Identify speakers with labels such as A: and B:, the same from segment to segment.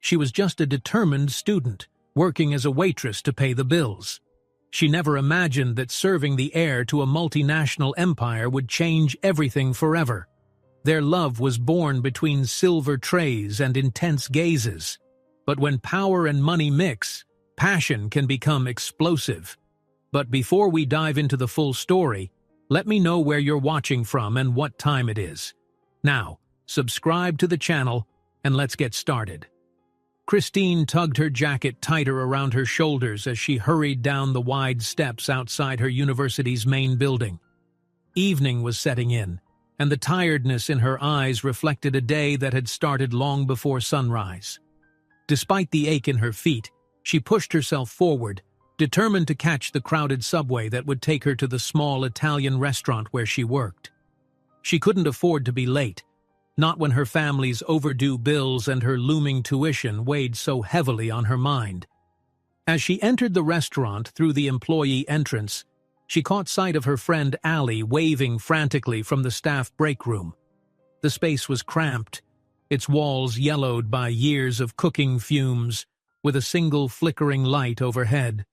A: She was just a determined student, working as a waitress to pay the bills. She never imagined that serving the heir to a multinational empire would change everything forever. Their love was born between silver trays and intense gazes. But when power and money mix, passion can become explosive. But before we dive into the full story, let me know where you're watching from and what time it is. Now, subscribe to the channel and let's get started. Christine tugged her jacket tighter around her shoulders as she hurried down the wide steps outside her university's main building. Evening was setting in, and the tiredness in her eyes reflected a day that had started long before sunrise. Despite the ache in her feet, she pushed herself forward, determined to catch the crowded subway that would take her to the small Italian restaurant where she worked. She couldn't afford to be late, not when her family's overdue bills and her looming tuition weighed so heavily on her mind. As she entered the restaurant through the employee entrance, she caught sight of her friend Allie waving frantically from the staff break room. The space was cramped, its walls yellowed by years of cooking fumes, with a single flickering light overhead.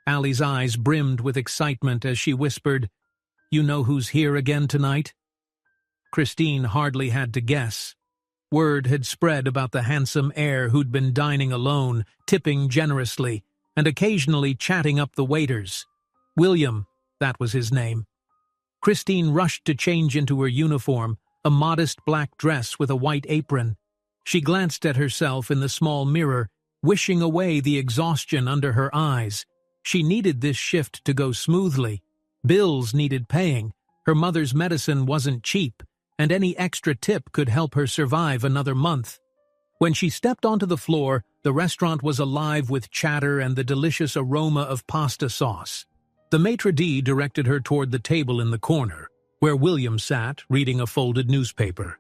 A: Allie's eyes brimmed with excitement as she whispered, "You know who's here again tonight?" Christine hardly had to guess. Word had spread about the handsome heir who'd been dining alone, tipping generously, and occasionally chatting up the waiters. William, that was his name. Christine rushed to change into her uniform, a modest black dress with a white apron. She glanced at herself in the small mirror, wishing away the exhaustion under her eyes. She needed this shift to go smoothly. Bills needed paying, her mother's medicine wasn't cheap, and any extra tip could help her survive another month. When she stepped onto the floor, the restaurant was alive with chatter and the delicious aroma of pasta sauce. The maitre d' directed her toward the table in the corner, where William sat, reading a folded newspaper.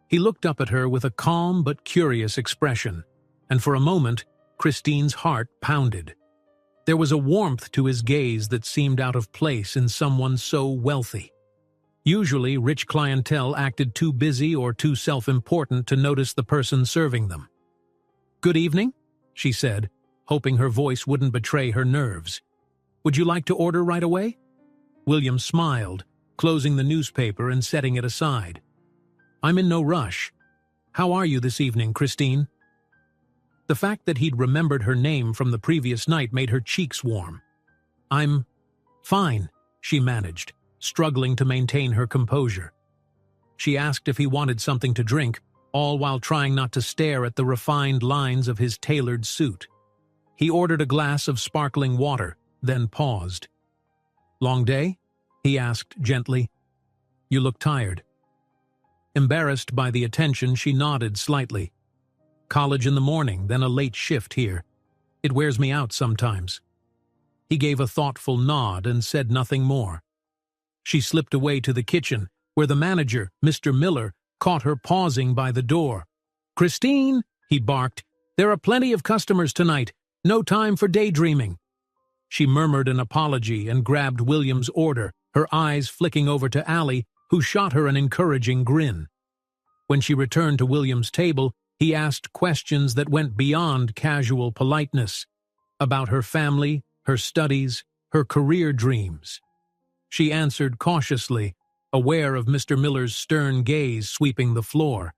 A: He looked up at her with a calm but curious expression, and for a moment, Christine's heart pounded. There was a warmth to his gaze that seemed out of place in someone so wealthy. Usually, rich clientele acted too busy or too self-important to notice the person serving them. "Good evening," she said, hoping her voice wouldn't betray her nerves. "Would you like to order right away?" William smiled, closing the newspaper and setting it aside. "I'm in no rush. How are you this evening, Christine?" The fact that he'd remembered her name from the previous night made her cheeks warm. "I'm fine," she managed, struggling to maintain her composure. She asked if he wanted something to drink, all while trying not to stare at the refined lines of his tailored suit. He ordered a glass of sparkling water, then paused. "Long day?" he asked gently. "You look tired." Embarrassed by the attention, she nodded slightly. "College in the morning, then a late shift here. It wears me out sometimes." He gave a thoughtful nod and said nothing more. She slipped away to the kitchen, where the manager, Mr. Miller, caught her pausing by the door. "Christine," he barked, "there are plenty of customers tonight. No time for daydreaming." She murmured an apology and grabbed William's order, her eyes flicking over to Allie, who shot her an encouraging grin. When she returned to William's table, he asked questions that went beyond casual politeness, about her family, her studies, her career dreams. She answered cautiously, aware of Mr. Miller's stern gaze sweeping the floor.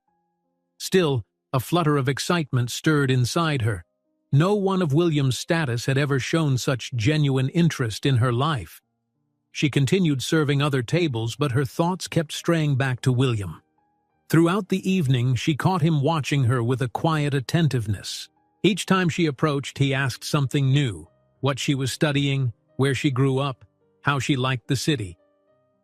A: Still, a flutter of excitement stirred inside her. No one of William's status had ever shown such genuine interest in her life. She continued serving other tables, but her thoughts kept straying back to William. Throughout the evening, she caught him watching her with a quiet attentiveness. Each time she approached, he asked something new: what she was studying, where she grew up, how she liked the city.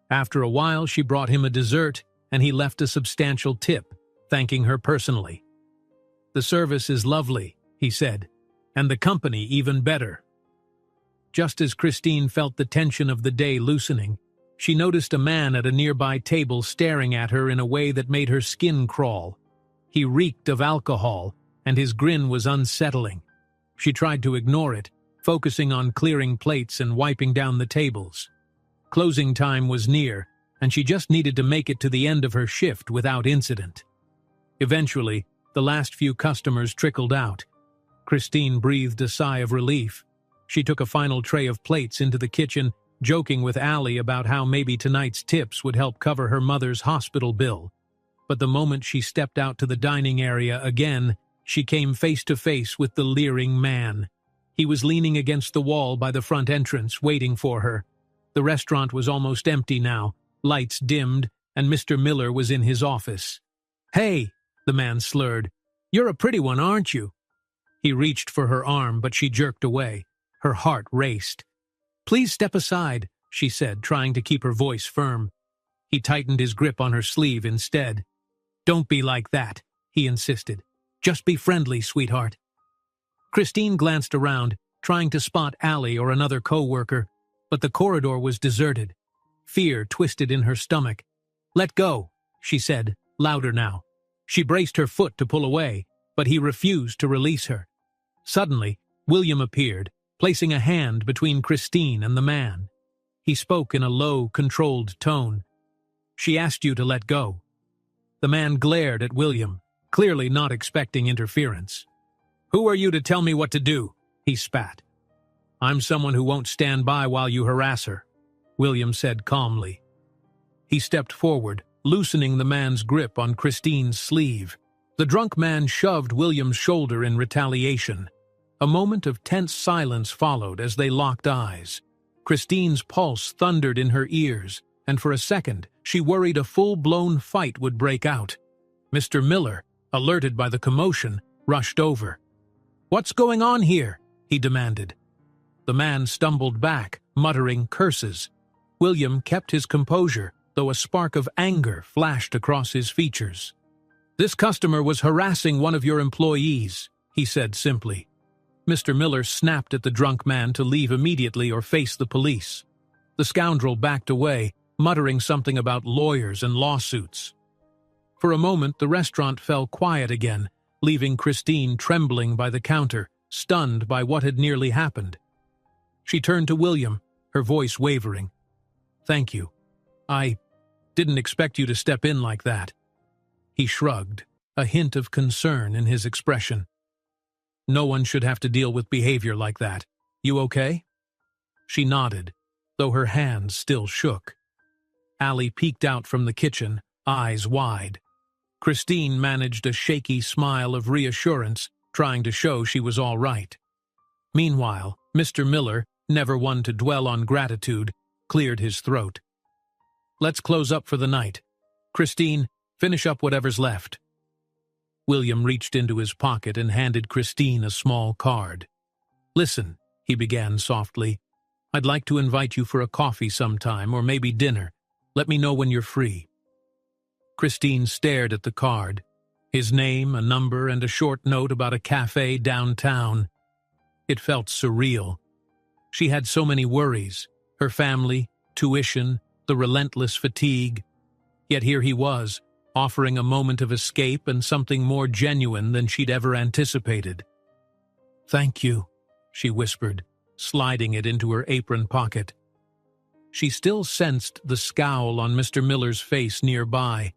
A: After a while, she brought him a dessert, and he left a substantial tip, thanking her personally. "The service is lovely," he said, "and the company even better." Just as Christine felt the tension of the day loosening, she noticed a man at a nearby table staring at her in a way that made her skin crawl. He reeked of alcohol, and his grin was unsettling. She tried to ignore it, focusing on clearing plates and wiping down the tables. Closing time was near, and she just needed to make it to the end of her shift without incident. Eventually, The last few customers trickled out. Christine breathed a sigh of relief. She took a final tray of plates into the kitchen, joking with Allie about how maybe tonight's tips would help cover her mother's hospital bill. But the moment she stepped out to the dining area again, she came face to face with the leering man. He was leaning against the wall by the front entrance, waiting for her. The restaurant was almost empty now, lights dimmed, and Mr. Miller was in his office. "Hey," the man slurred, "you're a pretty one, aren't you?" He reached for her arm, but she jerked away. Her heart raced. "Please step aside," she said, trying to keep her voice firm. He tightened his grip on her sleeve instead. "Don't be like that," he insisted. "Just be friendly, sweetheart." Christine glanced around, trying to spot Allie or another co-worker, but the corridor was deserted. Fear twisted in her stomach. "Let go," she said, louder now. She braced her foot to pull away, but he refused to release her. Suddenly, William appeared, placing a hand between Christine and the man. He spoke in a low, controlled tone. "She asked you to let go." The man glared at William, clearly not expecting interference. "Who are you to tell me what to do?" he spat. "I'm someone who won't stand by while you harass her," William said calmly. He stepped forward, loosening the man's grip on Christine's sleeve. The drunk man shoved William's shoulder in retaliation. A moment of tense silence followed as they locked eyes. Christine's pulse thundered in her ears, and for a second she worried a full-blown fight would break out. Mr. Miller, alerted by the commotion, rushed over. "What's going on here?" he demanded. The man stumbled back, muttering curses. William kept his composure, though a spark of anger flashed across his features. "This customer was harassing one of your employees," he said simply. Mr. Miller snapped at the drunk man to leave immediately or face the police. The scoundrel backed away, muttering something about lawyers and lawsuits. For a moment, the restaurant fell quiet again, leaving Christine trembling by the counter, stunned by what had nearly happened. She turned to William, her voice wavering. "Thank you. I didn't expect you to step in like that." He shrugged, a hint of concern in his expression. "No one should have to deal with behavior like that. You okay?" She nodded, though her hands still shook. Allie peeked out from the kitchen, eyes wide. Christine managed a shaky smile of reassurance, trying to show she was all right. Meanwhile, Mr. Miller, never one to dwell on gratitude, cleared his throat. "Let's close up for the night. Christine, finish up whatever's left." William reached into his pocket and handed Christine a small card. "Listen," he began softly, "I'd like to invite you for a coffee sometime, or maybe dinner. Let me know when you're free." Christine stared at the card. His name, a number, and a short note about a cafe downtown. It felt surreal. She had so many worries, her family, tuition, the relentless fatigue. Yet here he was, offering a moment of escape and something more genuine than she'd ever anticipated. "Thank you," she whispered, sliding it into her apron pocket. She still sensed the scowl on Mr. Miller's face nearby,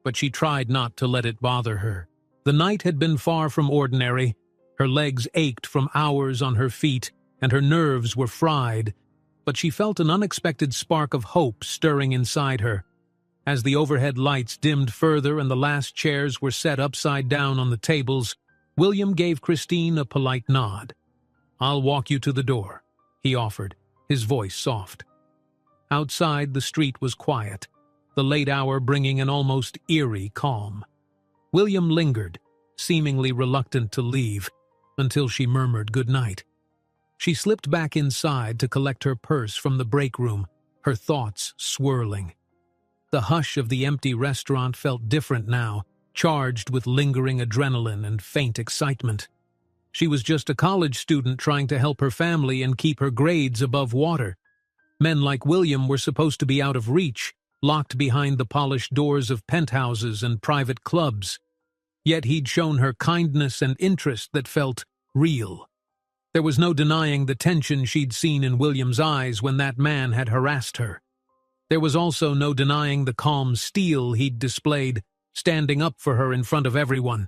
A: but she tried not to let it bother her. The night had been far from ordinary. Her legs ached from hours on her feet, and her nerves were fried, but she felt an unexpected spark of hope stirring inside her. As the overhead lights dimmed further and the last chairs were set upside down on the tables, William gave Christine a polite nod. "I'll walk you to the door," he offered, his voice soft. Outside, the street was quiet, the late hour bringing an almost eerie calm. William lingered, seemingly reluctant to leave, until she murmured good night. She slipped back inside to collect her purse from the break room, her thoughts swirling. The hush of the empty restaurant felt different now, charged with lingering adrenaline and faint excitement. She was just a college student trying to help her family and keep her grades above water. Men like William were supposed to be out of reach, locked behind the polished doors of penthouses and private clubs. Yet he'd shown her kindness and interest that felt real. There was no denying the tension she'd seen in William's eyes when that man had harassed her. There was also no denying the calm steel he'd displayed, standing up for her in front of everyone.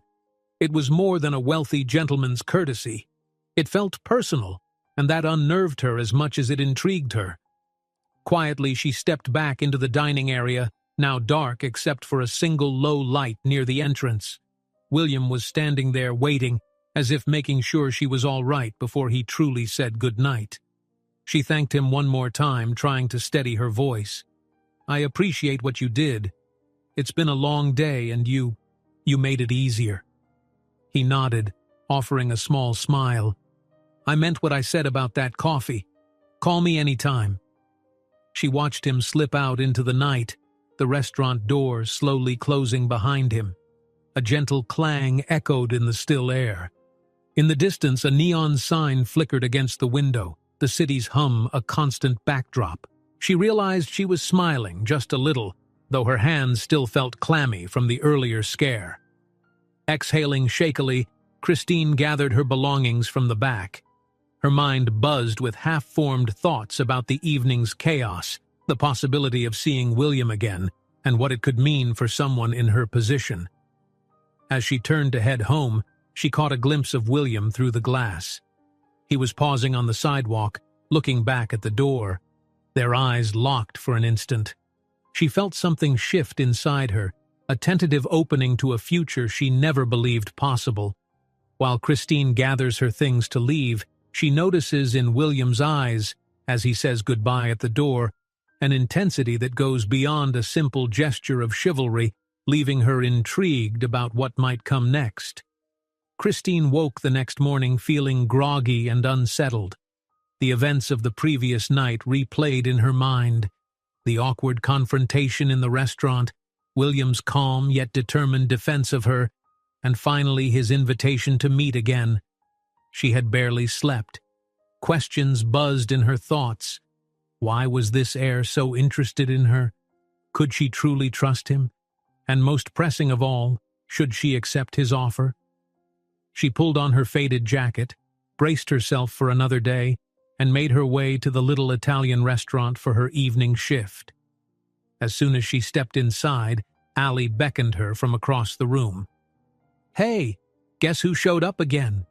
A: It was more than a wealthy gentleman's courtesy. It felt personal, and that unnerved her as much as it intrigued her. Quietly, she stepped back into the dining area, now dark except for a single low light near the entrance. William was standing there waiting, as if making sure she was all right before he truly said good night. She thanked him one more time, trying to steady her voice. "I appreciate what you did. It's been a long day, and you made it easier." He nodded, offering a small smile. "I meant what I said about that coffee. Call me anytime." She watched him slip out into the night, the restaurant door slowly closing behind him. A gentle clang echoed in the still air. In the distance, a neon sign flickered against the window, the city's hum a constant backdrop. She realized she was smiling just a little, though her hands still felt clammy from the earlier scare. Exhaling shakily, Christine gathered her belongings from the back. Her mind buzzed with half-formed thoughts about the evening's chaos, the possibility of seeing William again, and what it could mean for someone in her position. As she turned to head home, she caught a glimpse of William through the glass. He was pausing on the sidewalk, looking back at the door. Their eyes locked for an instant. She felt something shift inside her, a tentative opening to a future she never believed possible. While Christine gathers her things to leave, she notices in William's eyes, as he says goodbye at the door, an intensity that goes beyond a simple gesture of chivalry, leaving her intrigued about what might come next. Christine woke the next morning feeling groggy and unsettled. The events of the previous night replayed in her mind. The awkward confrontation in the restaurant, William's calm yet determined defense of her, and finally his invitation to meet again. She had barely slept. Questions buzzed in her thoughts. Why was this heir so interested in her? Could she truly trust him? And most pressing of all, should she accept his offer? She pulled on her faded jacket, braced herself for another day, and made her way to the little Italian restaurant for her evening shift. As soon as she stepped inside, Allie beckoned her from across the room. "Hey, guess who showed up again?"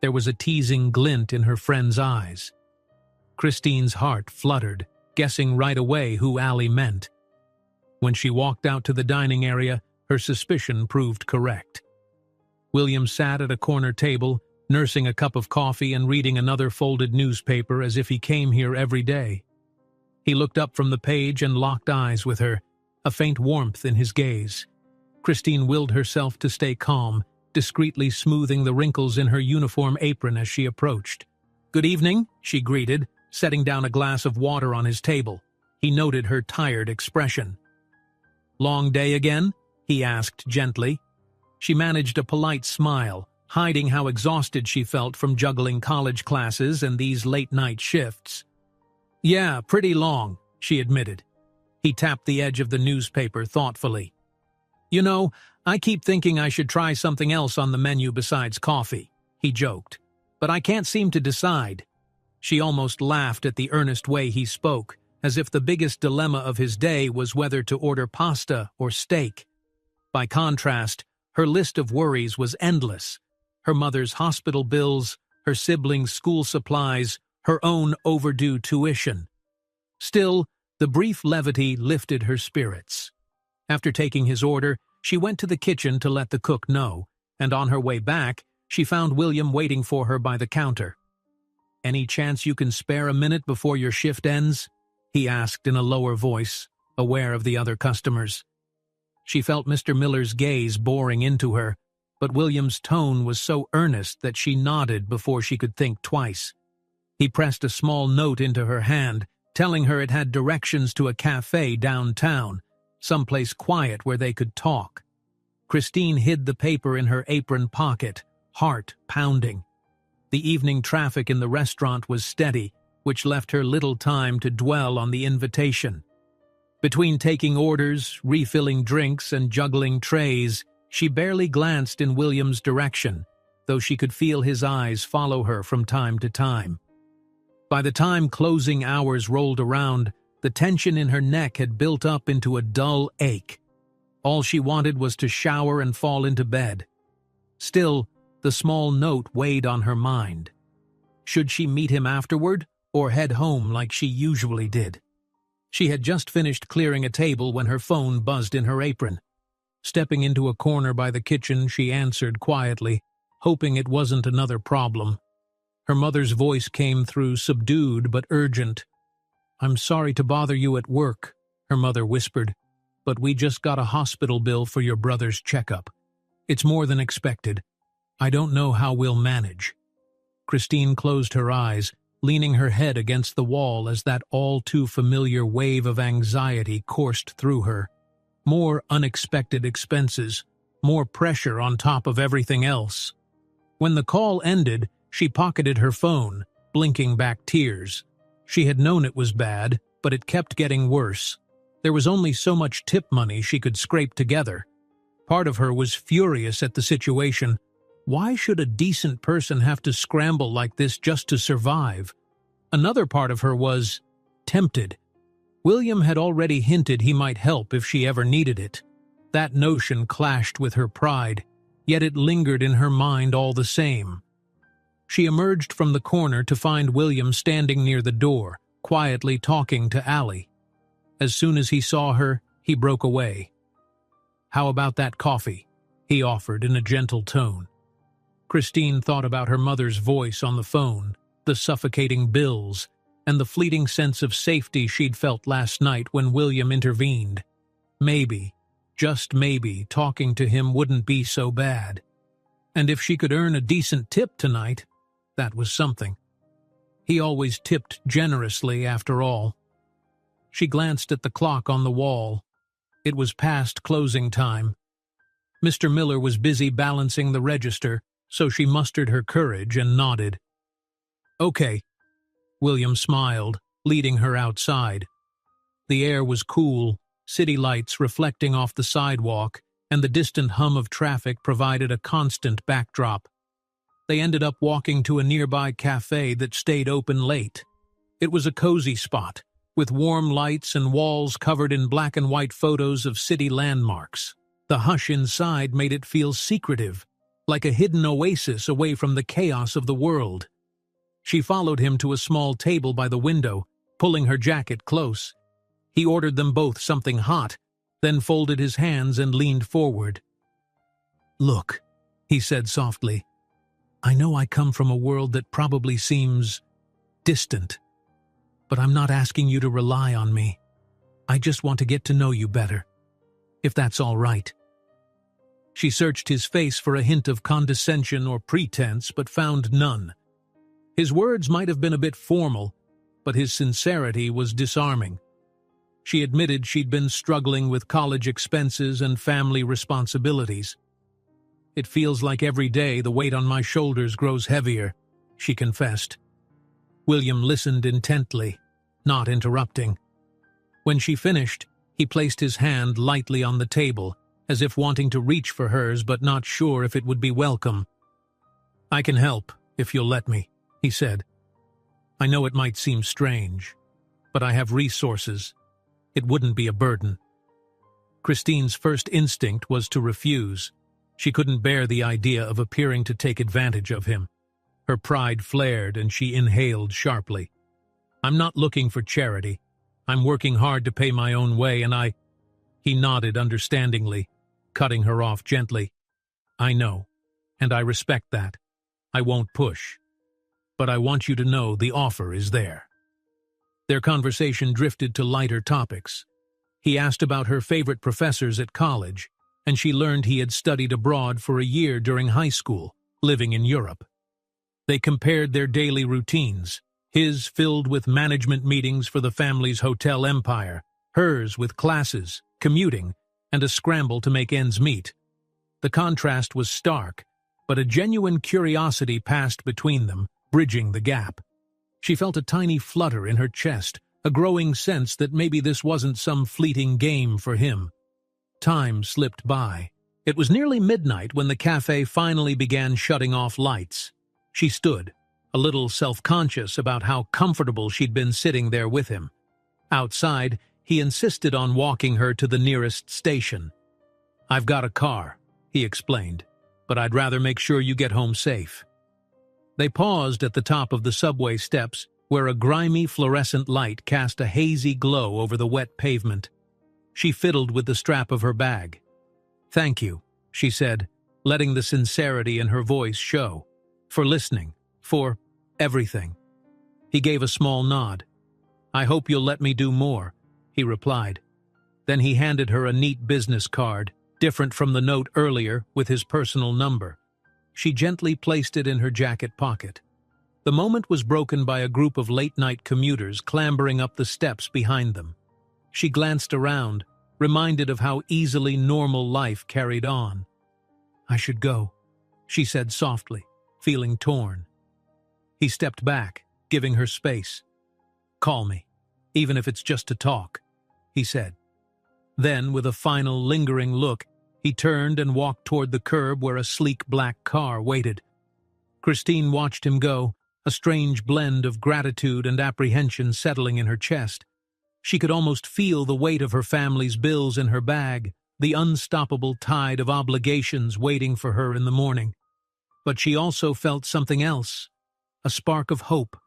A: There was a teasing glint in her friend's eyes. Christine's heart fluttered, guessing right away who Allie meant. When she walked out to the dining area, her suspicion proved correct. William sat at a corner table, nursing a cup of coffee and reading another folded newspaper as if he came here every day. He looked up from the page and locked eyes with her, a faint warmth in his gaze. Christine willed herself to stay calm, discreetly smoothing the wrinkles in her uniform apron as she approached. "Good evening," she greeted, setting down a glass of water on his table. He noted her tired expression. "Long day again?" he asked gently. She managed a polite smile, hiding how exhausted she felt from juggling college classes and these late-night shifts. "Yeah, pretty long," she admitted. He tapped the edge of the newspaper thoughtfully. "You know, I keep thinking I should try something else on the menu besides coffee," he joked. "But I can't seem to decide." She almost laughed at the earnest way he spoke, as if the biggest dilemma of his day was whether to order pasta or steak. By contrast, her list of worries was endless. Her mother's hospital bills, her siblings' school supplies, her own overdue tuition. Still, the brief levity lifted her spirits. After taking his order, she went to the kitchen to let the cook know, and on her way back, she found William waiting for her by the counter. "Any chance you can spare a minute before your shift ends?" he asked in a lower voice, aware of the other customers. She felt Mr. Miller's gaze boring into her, but William's tone was so earnest that she nodded before she could think twice. He pressed a small note into her hand, telling her it had directions to a cafe downtown, someplace quiet where they could talk. Christine hid the paper in her apron pocket, heart pounding. The evening traffic in the restaurant was steady, which left her little time to dwell on the invitation. Between taking orders, refilling drinks, and juggling trays, she barely glanced in William's direction, though she could feel his eyes follow her from time to time. By the time closing hours rolled around, the tension in her neck had built up into a dull ache. All she wanted was to shower and fall into bed. Still, the small note weighed on her mind. Should she meet him afterward, or head home like she usually did? She had just finished clearing a table when her phone buzzed in her apron. Stepping into a corner by the kitchen, she answered quietly, hoping it wasn't another problem. Her mother's voice came through, subdued but urgent. "I'm sorry to bother you at work," her mother whispered, "but we just got a hospital bill for your brother's checkup. It's more than expected. I don't know how we'll manage." Christine closed her eyes, leaning her head against the wall as that all-too-familiar wave of anxiety coursed through her. More unexpected expenses, more pressure on top of everything else. When the call ended, she pocketed her phone, blinking back tears. She had known it was bad, but it kept getting worse. There was only so much tip money she could scrape together. Part of her was furious at the situation. Why should a decent person have to scramble like this just to survive? Another part of her was tempted. William had already hinted he might help if she ever needed it. That notion clashed with her pride, yet it lingered in her mind all the same. She emerged from the corner to find William standing near the door, quietly talking to Allie. As soon as he saw her, he broke away. "How about that coffee?" he offered in a gentle tone. Christine thought about her mother's voice on the phone, the suffocating bills, and the fleeting sense of safety she'd felt last night when William intervened. Maybe, just maybe, talking to him wouldn't be so bad. And if she could earn a decent tip tonight, that was something. He always tipped generously, after all. She glanced at the clock on the wall. It was past closing time. Mr. Miller was busy balancing the register, so she mustered her courage and nodded. "Okay." William smiled, leading her outside. The air was cool, city lights reflecting off the sidewalk, and the distant hum of traffic provided a constant backdrop. They ended up walking to a nearby cafe that stayed open late. It was a cozy spot, with warm lights and walls covered in black and white photos of city landmarks. The hush inside made it feel secretive, like a hidden oasis away from the chaos of the world. She followed him to a small table by the window, pulling her jacket close. He ordered them both something hot, then folded his hands and leaned forward. "Look," he said softly, "I know I come from a world that probably seems distant, but I'm not asking you to rely on me. I just want to get to know you better, if that's all right." She searched his face for a hint of condescension or pretense, but found none. His words might have been a bit formal, but his sincerity was disarming. She admitted she'd been struggling with college expenses and family responsibilities. "It feels like every day the weight on my shoulders grows heavier," she confessed. William listened intently, not interrupting. When she finished, he placed his hand lightly on the table, as if wanting to reach for hers but not sure if it would be welcome. "I can help, if you'll let me," he said. "I know it might seem strange, but I have resources. It wouldn't be a burden." Christine's first instinct was to refuse. She couldn't bear the idea of appearing to take advantage of him. Her pride flared and she inhaled sharply. "I'm not looking for charity. I'm working hard to pay my own way and He nodded understandingly, cutting her off gently. "I know, and I respect that. I won't push. But I want you to know the offer is there." Their conversation drifted to lighter topics. He asked about her favorite professors at college, and she learned he had studied abroad for a year during high school, living in Europe. They compared their daily routines, his filled with management meetings for the family's hotel empire, hers with classes, commuting, and a scramble to make ends meet. The contrast was stark, but a genuine curiosity passed between them, bridging the gap. She felt a tiny flutter in her chest, a growing sense that maybe this wasn't some fleeting game for him. Time slipped by. It was nearly midnight when the cafe finally began shutting off lights. She stood, a little self-conscious about how comfortable she'd been sitting there with him. Outside, he insisted on walking her to the nearest station. "I've got a car," he explained, but I'd rather make sure you get home safe." They paused at the top of the subway steps, where a grimy fluorescent light cast a hazy glow over the wet pavement. She fiddled with the strap of her bag. "Thank you," she said, letting the sincerity in her voice show. "For listening. For everything." He gave a small nod. "I hope you'll let me do more," he replied. Then he handed her a neat business card, different from the note earlier, with his personal number. She gently placed it in her jacket pocket. The moment was broken by a group of late-night commuters clambering up the steps behind them. She glanced around, reminded of how easily normal life carried on. "I should go," she said softly, feeling torn. He stepped back, giving her space. "Call me, even if it's just to talk," he said. Then, with a final lingering look, he turned and walked toward the curb where a sleek black car waited. Christine watched him go, a strange blend of gratitude and apprehension settling in her chest. She could almost feel the weight of her family's bills in her bag, the unstoppable tide of obligations waiting for her in the morning. But she also felt something else, a spark of hope,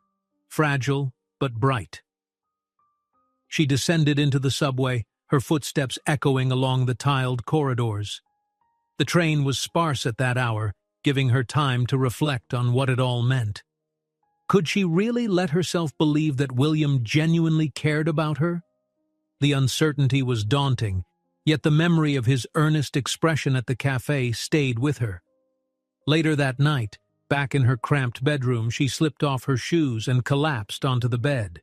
A: fragile but bright. She descended into the subway, her footsteps echoing along the tiled corridors. The train was sparse at that hour, giving her time to reflect on what it all meant. Could she really let herself believe that William genuinely cared about her? The uncertainty was daunting, yet the memory of his earnest expression at the cafe stayed with her. Later that night, back in her cramped bedroom, she slipped off her shoes and collapsed onto the bed.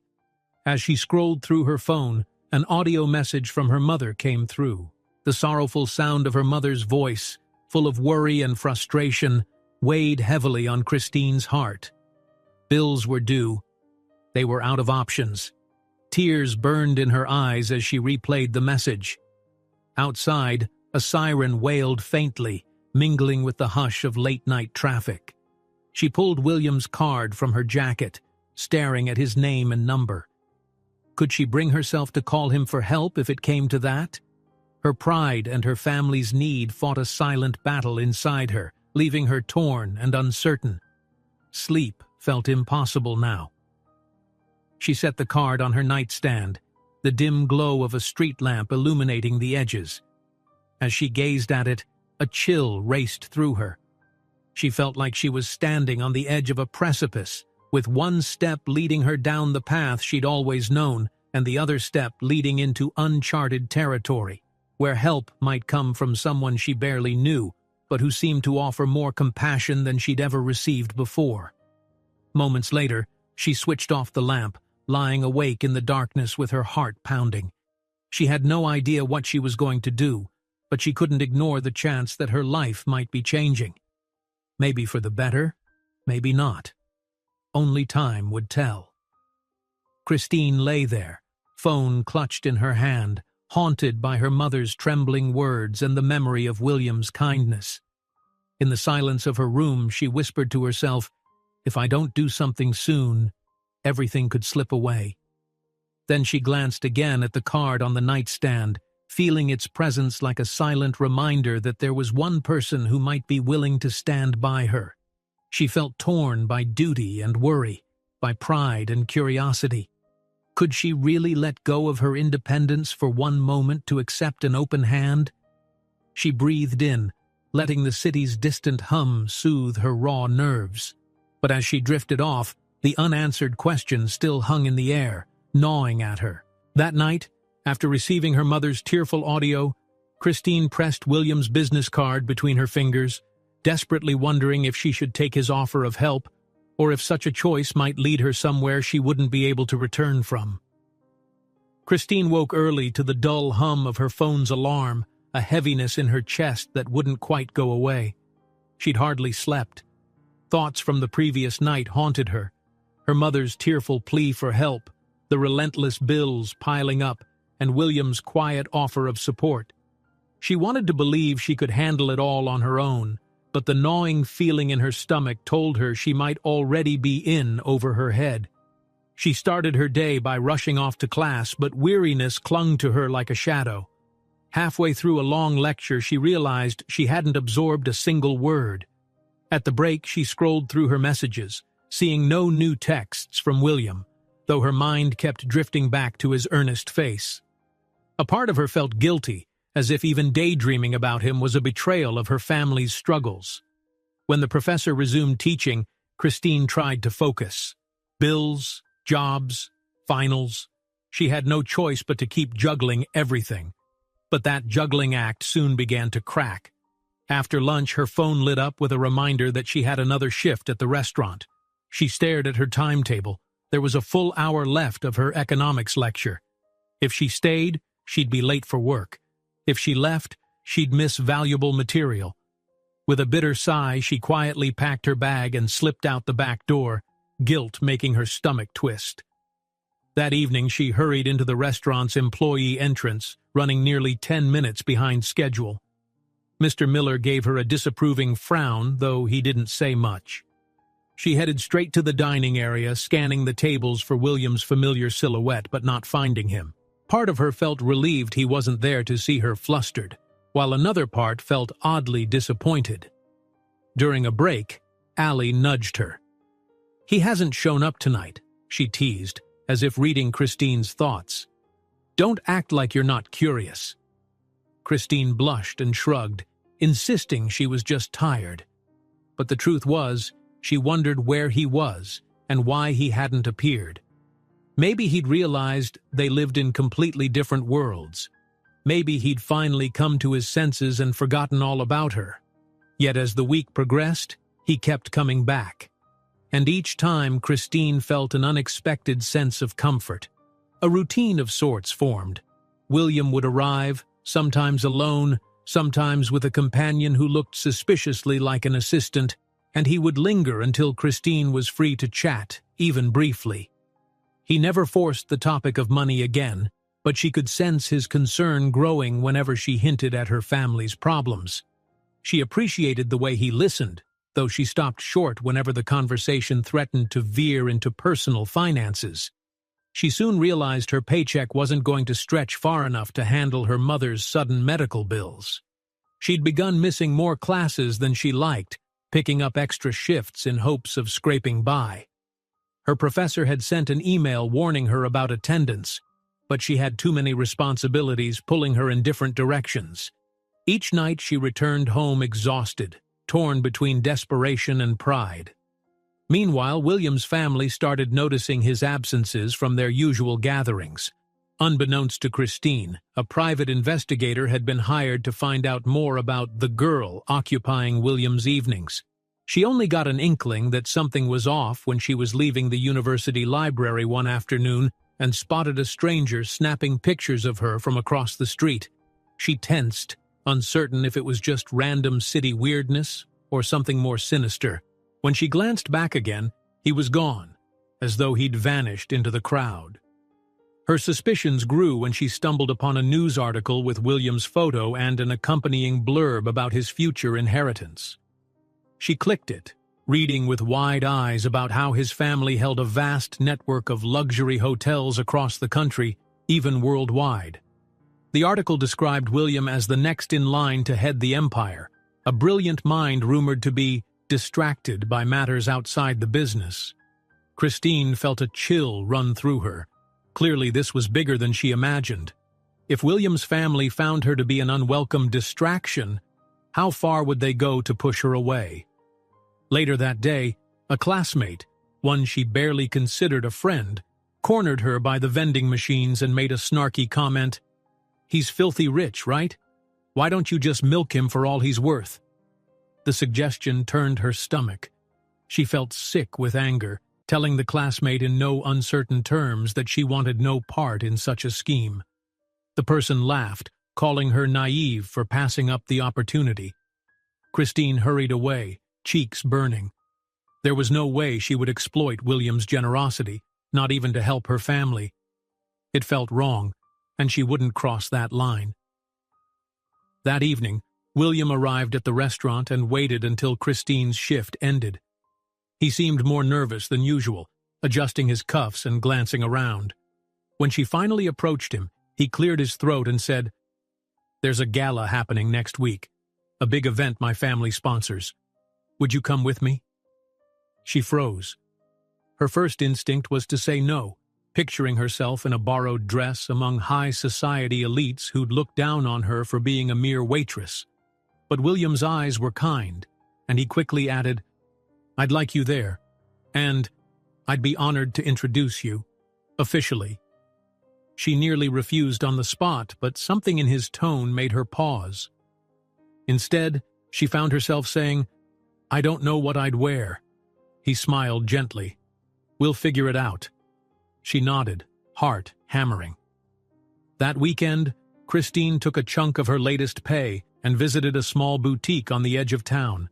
A: As she scrolled through her phone, an audio message from her mother came through. The sorrowful sound of her mother's voice, full of worry and frustration, weighed heavily on Christine's heart. Bills were due. They were out of options. Tears burned in her eyes as she replayed the message. Outside, a siren wailed faintly, mingling with the hush of late-night traffic. She pulled William's card from her jacket, staring at his name and number. Could she bring herself to call him for help if it came to that? Her pride and her family's need fought a silent battle inside her, leaving her torn and uncertain. Sleep felt impossible now. She set the card on her nightstand, the dim glow of a street lamp illuminating the edges. As she gazed at it, a chill raced through her. She felt like she was standing on the edge of a precipice, with one step leading her down the path she'd always known, and the other step leading into uncharted territory, where help might come from someone she barely knew, but who seemed to offer more compassion than she'd ever received before. Moments later, she switched off the lamp, lying awake in the darkness with her heart pounding. She had no idea what she was going to do, but she couldn't ignore the chance that her life might be changing. Maybe for the better, maybe not. Only time would tell. Christine lay there, phone clutched in her hand, haunted by her mother's trembling words and the memory of William's kindness. In the silence of her room, she whispered to herself, "If I don't do something soon, everything could slip away." Then she glanced again at the card on the nightstand, feeling its presence like a silent reminder that there was one person who might be willing to stand by her. She felt torn by duty and worry, by pride and curiosity. Could she really let go of her independence for one moment to accept an open hand? She breathed in, letting the city's distant hum soothe her raw nerves. But as she drifted off, the unanswered question still hung in the air, gnawing at her. That night, after receiving her mother's tearful audio, Christine pressed William's business card between her fingers, desperately wondering if she should take his offer of help, or if such a choice might lead her somewhere she wouldn't be able to return from. Christine woke early to the dull hum of her phone's alarm, a heaviness in her chest that wouldn't quite go away. She'd hardly slept. Thoughts from the previous night haunted her. Her mother's tearful plea for help, the relentless bills piling up, and William's quiet offer of support. She wanted to believe she could handle it all on her own, but the gnawing feeling in her stomach told her she might already be in over her head. She started her day by rushing off to class, but weariness clung to her like a shadow. Halfway through a long lecture, she realized she hadn't absorbed a single word. At the break, she scrolled through her messages, seeing no new texts from William, though her mind kept drifting back to his earnest face. A part of her felt guilty, as if even daydreaming about him was a betrayal of her family's struggles. When the professor resumed teaching, Christine tried to focus. Bills, jobs, finals. She had no choice but to keep juggling everything. But that juggling act soon began to crack. After lunch, her phone lit up with a reminder that she had another shift at the restaurant. She stared at her timetable. There was a full hour left of her economics lecture. If she stayed, she'd be late for work. If she left, she'd miss valuable material. With a bitter sigh, she quietly packed her bag and slipped out the back door, guilt making her stomach twist. That evening, she hurried into the restaurant's employee entrance, running nearly 10 minutes behind schedule. Mr. Miller gave her a disapproving frown, though he didn't say much. She headed straight to the dining area, scanning the tables for William's familiar silhouette, but not finding him. Part of her felt relieved he wasn't there to see her flustered, while another part felt oddly disappointed. During a break, Allie nudged her. "He hasn't shown up tonight," she teased, as if reading Christine's thoughts. "Don't act like you're not curious." Christine blushed and shrugged, insisting she was just tired. But the truth was, she wondered where he was and why he hadn't appeared. Maybe he'd realized they lived in completely different worlds. Maybe he'd finally come to his senses and forgotten all about her. Yet as the week progressed, he kept coming back. And each time Christine felt an unexpected sense of comfort. A routine of sorts formed. William would arrive, sometimes alone, sometimes with a companion who looked suspiciously like an assistant, and he would linger until Christine was free to chat, even briefly. He never forced the topic of money again, but she could sense his concern growing whenever she hinted at her family's problems. She appreciated the way he listened, though she stopped short whenever the conversation threatened to veer into personal finances. She soon realized her paycheck wasn't going to stretch far enough to handle her mother's sudden medical bills. She'd begun missing more classes than she liked, picking up extra shifts in hopes of scraping by. Her professor had sent an email warning her about attendance, but she had too many responsibilities pulling her in different directions. Each night she returned home exhausted, torn between desperation and pride. Meanwhile, William's family started noticing his absences from their usual gatherings. Unbeknownst to Christine, a private investigator had been hired to find out more about the girl occupying William's evenings. She only got an inkling that something was off when she was leaving the university library one afternoon and spotted a stranger snapping pictures of her from across the street. She tensed, uncertain if it was just random city weirdness or something more sinister. When she glanced back again, he was gone, as though he'd vanished into the crowd. Her suspicions grew when she stumbled upon a news article with William's photo and an accompanying blurb about his future inheritance. She clicked it, reading with wide eyes about how his family held a vast network of luxury hotels across the country, even worldwide. The article described William as the next in line to head the empire, a brilliant mind rumored to be distracted by matters outside the business. Christine felt a chill run through her. Clearly, this was bigger than she imagined. If William's family found her to be an unwelcome distraction, how far would they go to push her away? Later that day, a classmate, one she barely considered a friend, cornered her by the vending machines and made a snarky comment. "He's filthy rich, right? Why don't you just milk him for all he's worth?" The suggestion turned her stomach. She felt sick with anger, telling the classmate in no uncertain terms that she wanted no part in such a scheme. The person laughed, calling her naive for passing up the opportunity. Christine hurried away, cheeks burning. There was no way she would exploit William's generosity, not even to help her family. It felt wrong, and she wouldn't cross that line. That evening, William arrived at the restaurant and waited until Christine's shift ended. He seemed more nervous than usual, adjusting his cuffs and glancing around. When she finally approached him, he cleared his throat and said, There's a gala happening next week, a big event my family sponsors. Would you come with me?" She froze. Her first instinct was to say no, picturing herself in a borrowed dress among high society elites who'd look down on her for being a mere waitress. But William's eyes were kind, and he quickly added, "I'd like you there, and I'd be honored to introduce you, officially." She nearly refused on the spot, but something in his tone made her pause. Instead, she found herself saying, "I don't know what I'd wear." He smiled gently. "We'll figure it out." She nodded, heart hammering. That weekend, Christine took a chunk of her latest pay and visited a small boutique on the edge of town.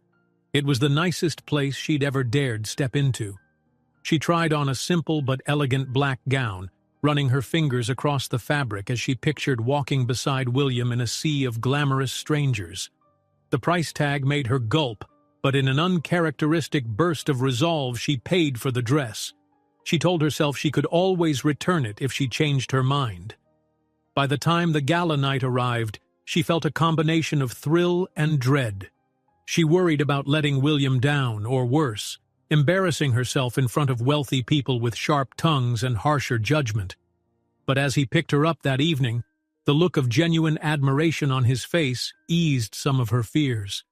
A: It was the nicest place she'd ever dared step into. She tried on a simple but elegant black gown, running her fingers across the fabric as she pictured walking beside William in a sea of glamorous strangers. The price tag made her gulp, but in an uncharacteristic burst of resolve she paid for the dress. She told herself she could always return it if she changed her mind. By the time the gala night arrived, she felt a combination of thrill and dread. She worried about letting William down, or worse, embarrassing herself in front of wealthy people with sharp tongues and harsher judgment. But as he picked her up that evening, the look of genuine admiration on his face eased some of her fears.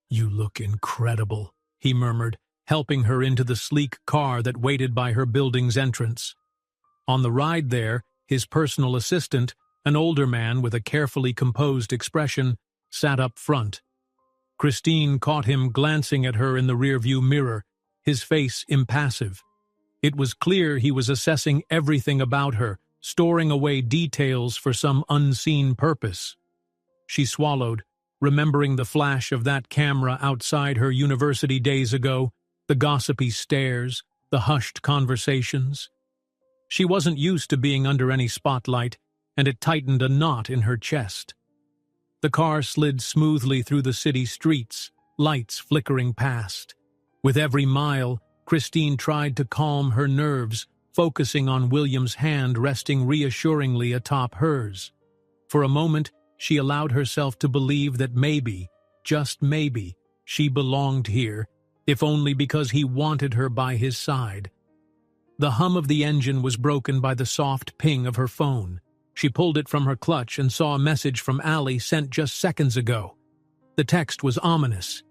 A: "You look incredible," he murmured, helping her into the sleek car that waited by her building's entrance. On the ride there, his personal assistant, an older man with a carefully composed expression, sat up front. Christine caught him glancing at her in the rearview mirror, his face impassive. It was clear he was assessing everything about her, storing away details for some unseen purpose. She swallowed, remembering the flash of that camera outside her university days ago, the gossipy stares, the hushed conversations. She wasn't used to being under any spotlight, and it tightened a knot in her chest. The car slid smoothly through the city streets, lights flickering past. With every mile, Christine tried to calm her nerves, focusing on William's hand resting reassuringly atop hers. For a moment, she allowed herself to believe that maybe, just maybe, she belonged here, if only because he wanted her by his side. The hum of the engine was broken by the soft ping of her phone. She pulled it from her clutch and saw a message from Allie sent just seconds ago. The text was ominous.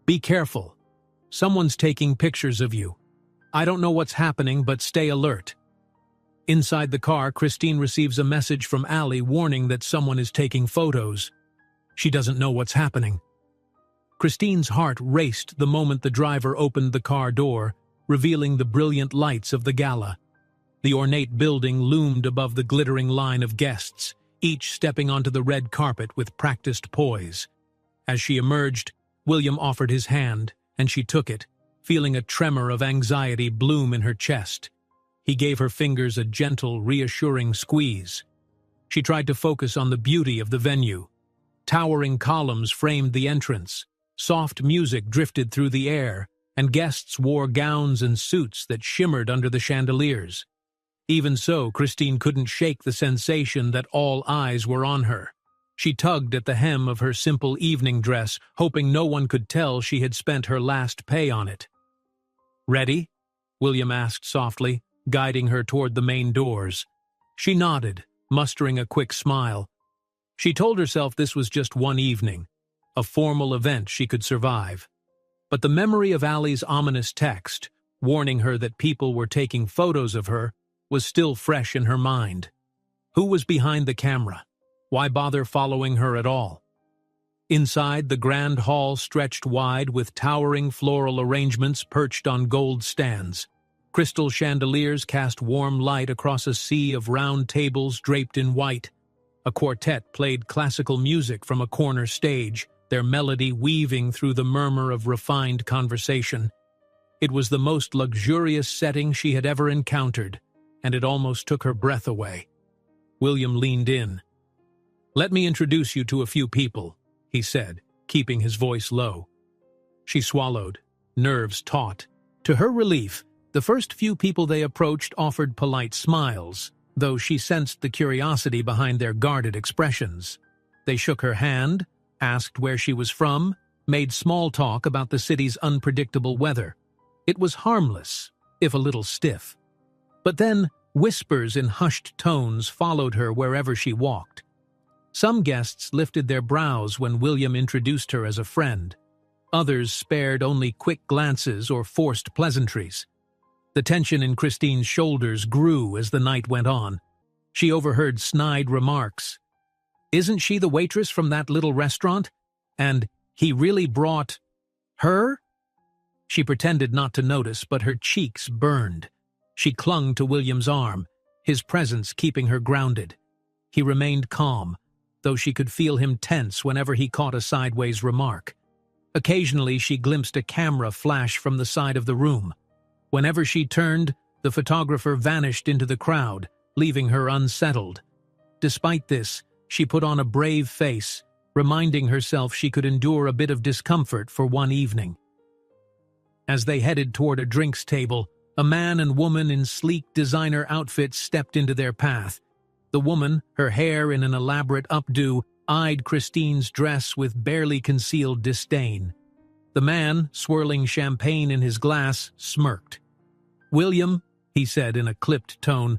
A: "Be careful. Someone's taking pictures of you. I don't know what's happening, but stay alert." Inside the car, Christine receives a message from Allie warning that someone is taking photos. She doesn't know what's happening. Christine's heart raced the moment the driver opened the car door, revealing the brilliant lights of the gala. The ornate building loomed above the glittering line of guests, each stepping onto the red carpet with practiced poise. As she emerged, William offered his hand, and she took it, feeling a tremor of anxiety bloom in her chest. He gave her fingers a gentle, reassuring squeeze. She tried to focus on the beauty of the venue. Towering columns framed the entrance, soft music drifted through the air, and guests wore gowns and suits that shimmered under the chandeliers. Even so, Christine couldn't shake the sensation that all eyes were on her. She tugged at the hem of her simple evening dress, hoping no one could tell she had spent her last pay on it. "Ready?" William asked softly, guiding her toward the main doors. She nodded, mustering a quick smile. She told herself this was just one evening, a formal event she could survive. But the memory of Allie's ominous text, warning her that people were taking photos of her, was still fresh in her mind. Who was behind the camera? Why bother following her at all? Inside, the grand hall stretched wide with towering floral arrangements perched on gold stands. Crystal chandeliers cast warm light across a sea of round tables draped in white. A quartet played classical music from a corner stage, their melody weaving through the murmur of refined conversation. It was the most luxurious setting she had ever encountered, and it almost took her breath away. William leaned in. "Let me introduce you to a few people," he said, keeping his voice low. She swallowed, nerves taut. To her relief, the first few people they approached offered polite smiles, though she sensed the curiosity behind their guarded expressions. They shook her hand, asked where she was from, made small talk about the city's unpredictable weather. It was harmless, if a little stiff. But then, whispers in hushed tones followed her wherever she walked. Some guests lifted their brows when William introduced her as a friend. Others spared only quick glances or forced pleasantries. The tension in Christine's shoulders grew as the night went on. She overheard snide remarks. "Isn't she the waitress from that little restaurant? And he really brought her?" She pretended not to notice, but her cheeks burned. She clung to William's arm, his presence keeping her grounded. He remained calm, though she could feel him tense whenever he caught a sideways remark. Occasionally she glimpsed a camera flash from the side of the room. Whenever she turned, the photographer vanished into the crowd, leaving her unsettled. Despite this, she put on a brave face, reminding herself she could endure a bit of discomfort for one evening. As they headed toward a drinks table, a man and woman in sleek designer outfits stepped into their path. The woman, her hair in an elaborate updo, eyed Christine's dress with barely concealed disdain. The man, swirling champagne in his glass, smirked. "William," he said in a clipped tone,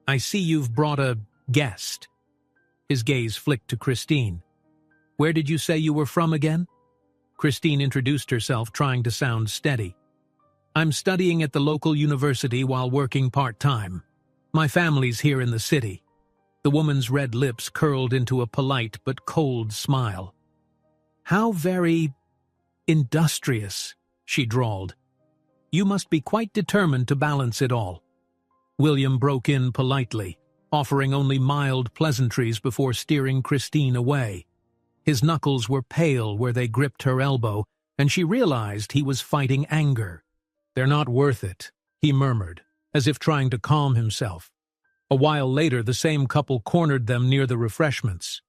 A: "I see you've brought a guest." His gaze flicked to Christine. "Where did you say you were from again?" Christine introduced herself, trying to sound steady. "I'm studying at the local university while working part-time. My family's here in the city." The woman's red lips curled into a polite but cold smile. "How very industrious," she drawled. "You must be quite determined to balance it all." William broke in politely, offering only mild pleasantries before steering Christine away. His knuckles were pale where they gripped her elbow, and she realized he was fighting anger. "They're not worth it," he murmured, as if trying to calm himself. A while later, the same couple cornered them near the refreshments.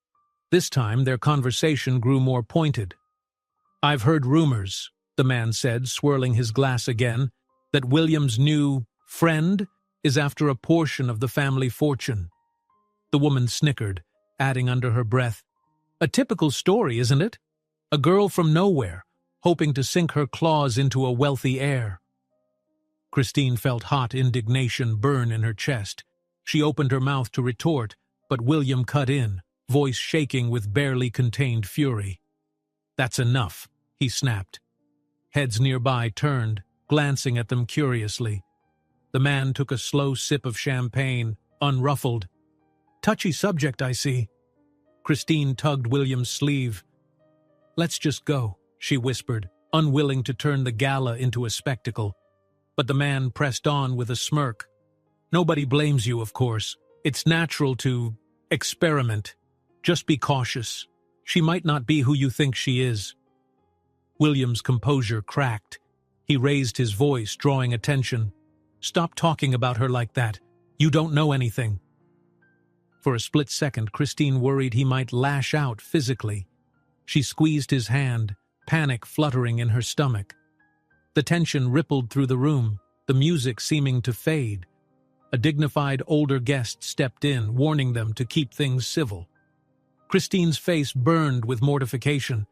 A: This time, their conversation grew more pointed. "I've heard rumors," the man said, swirling his glass again, "that William's new friend is after a portion of the family fortune." The woman snickered, adding under her breath, "A typical story, isn't it? A girl from nowhere, hoping to sink her claws into a wealthy heir." Christine felt hot indignation burn in her chest. She opened her mouth to retort, but William cut in, voice shaking with barely contained fury. "That's enough," he snapped. Heads nearby turned, glancing at them curiously. The man took a slow sip of champagne, unruffled. "Touchy subject, I see." Christine tugged William's sleeve. "Let's just go," she whispered, unwilling to turn the gala into a spectacle. But the man pressed on with a smirk. "Nobody blames you, of course. It's natural to experiment. Just be cautious. She might not be who you think she is." William's composure cracked. He raised his voice, drawing attention. "Stop talking about her like that. You don't know anything." For a split second, Christine worried he might lash out physically. She squeezed his hand, panic fluttering in her stomach. The tension rippled through the room, the music seeming to fade. A dignified older guest stepped in, warning them to keep things civil. Christine's face burned with mortification.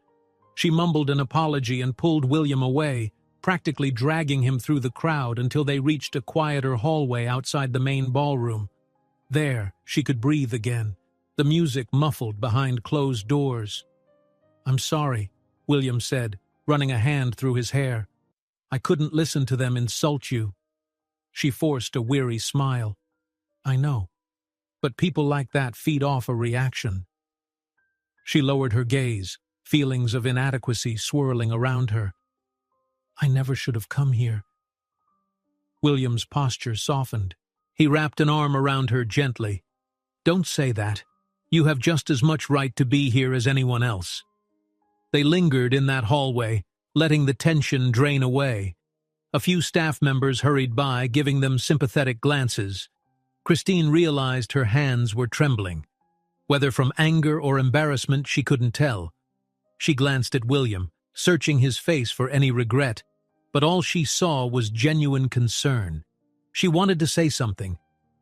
A: She mumbled an apology and pulled William away, practically dragging him through the crowd until they reached a quieter hallway outside the main ballroom. There, she could breathe again, the music muffled behind closed doors. "I'm sorry," William said, running a hand through his hair. "I couldn't listen to them insult you." She forced a weary smile. "I know, but people like that feed off a reaction." She lowered her gaze, feelings of inadequacy swirling around her. "I never should have come here." William's posture softened. He wrapped an arm around her gently. "Don't say that. You have just as much right to be here as anyone else." They lingered in that hallway, letting the tension drain away. A few staff members hurried by, giving them sympathetic glances. Christine realized her hands were trembling. Whether from anger or embarrassment, she couldn't tell. She glanced at William, searching his face for any regret, but all she saw was genuine concern. She wanted to say something,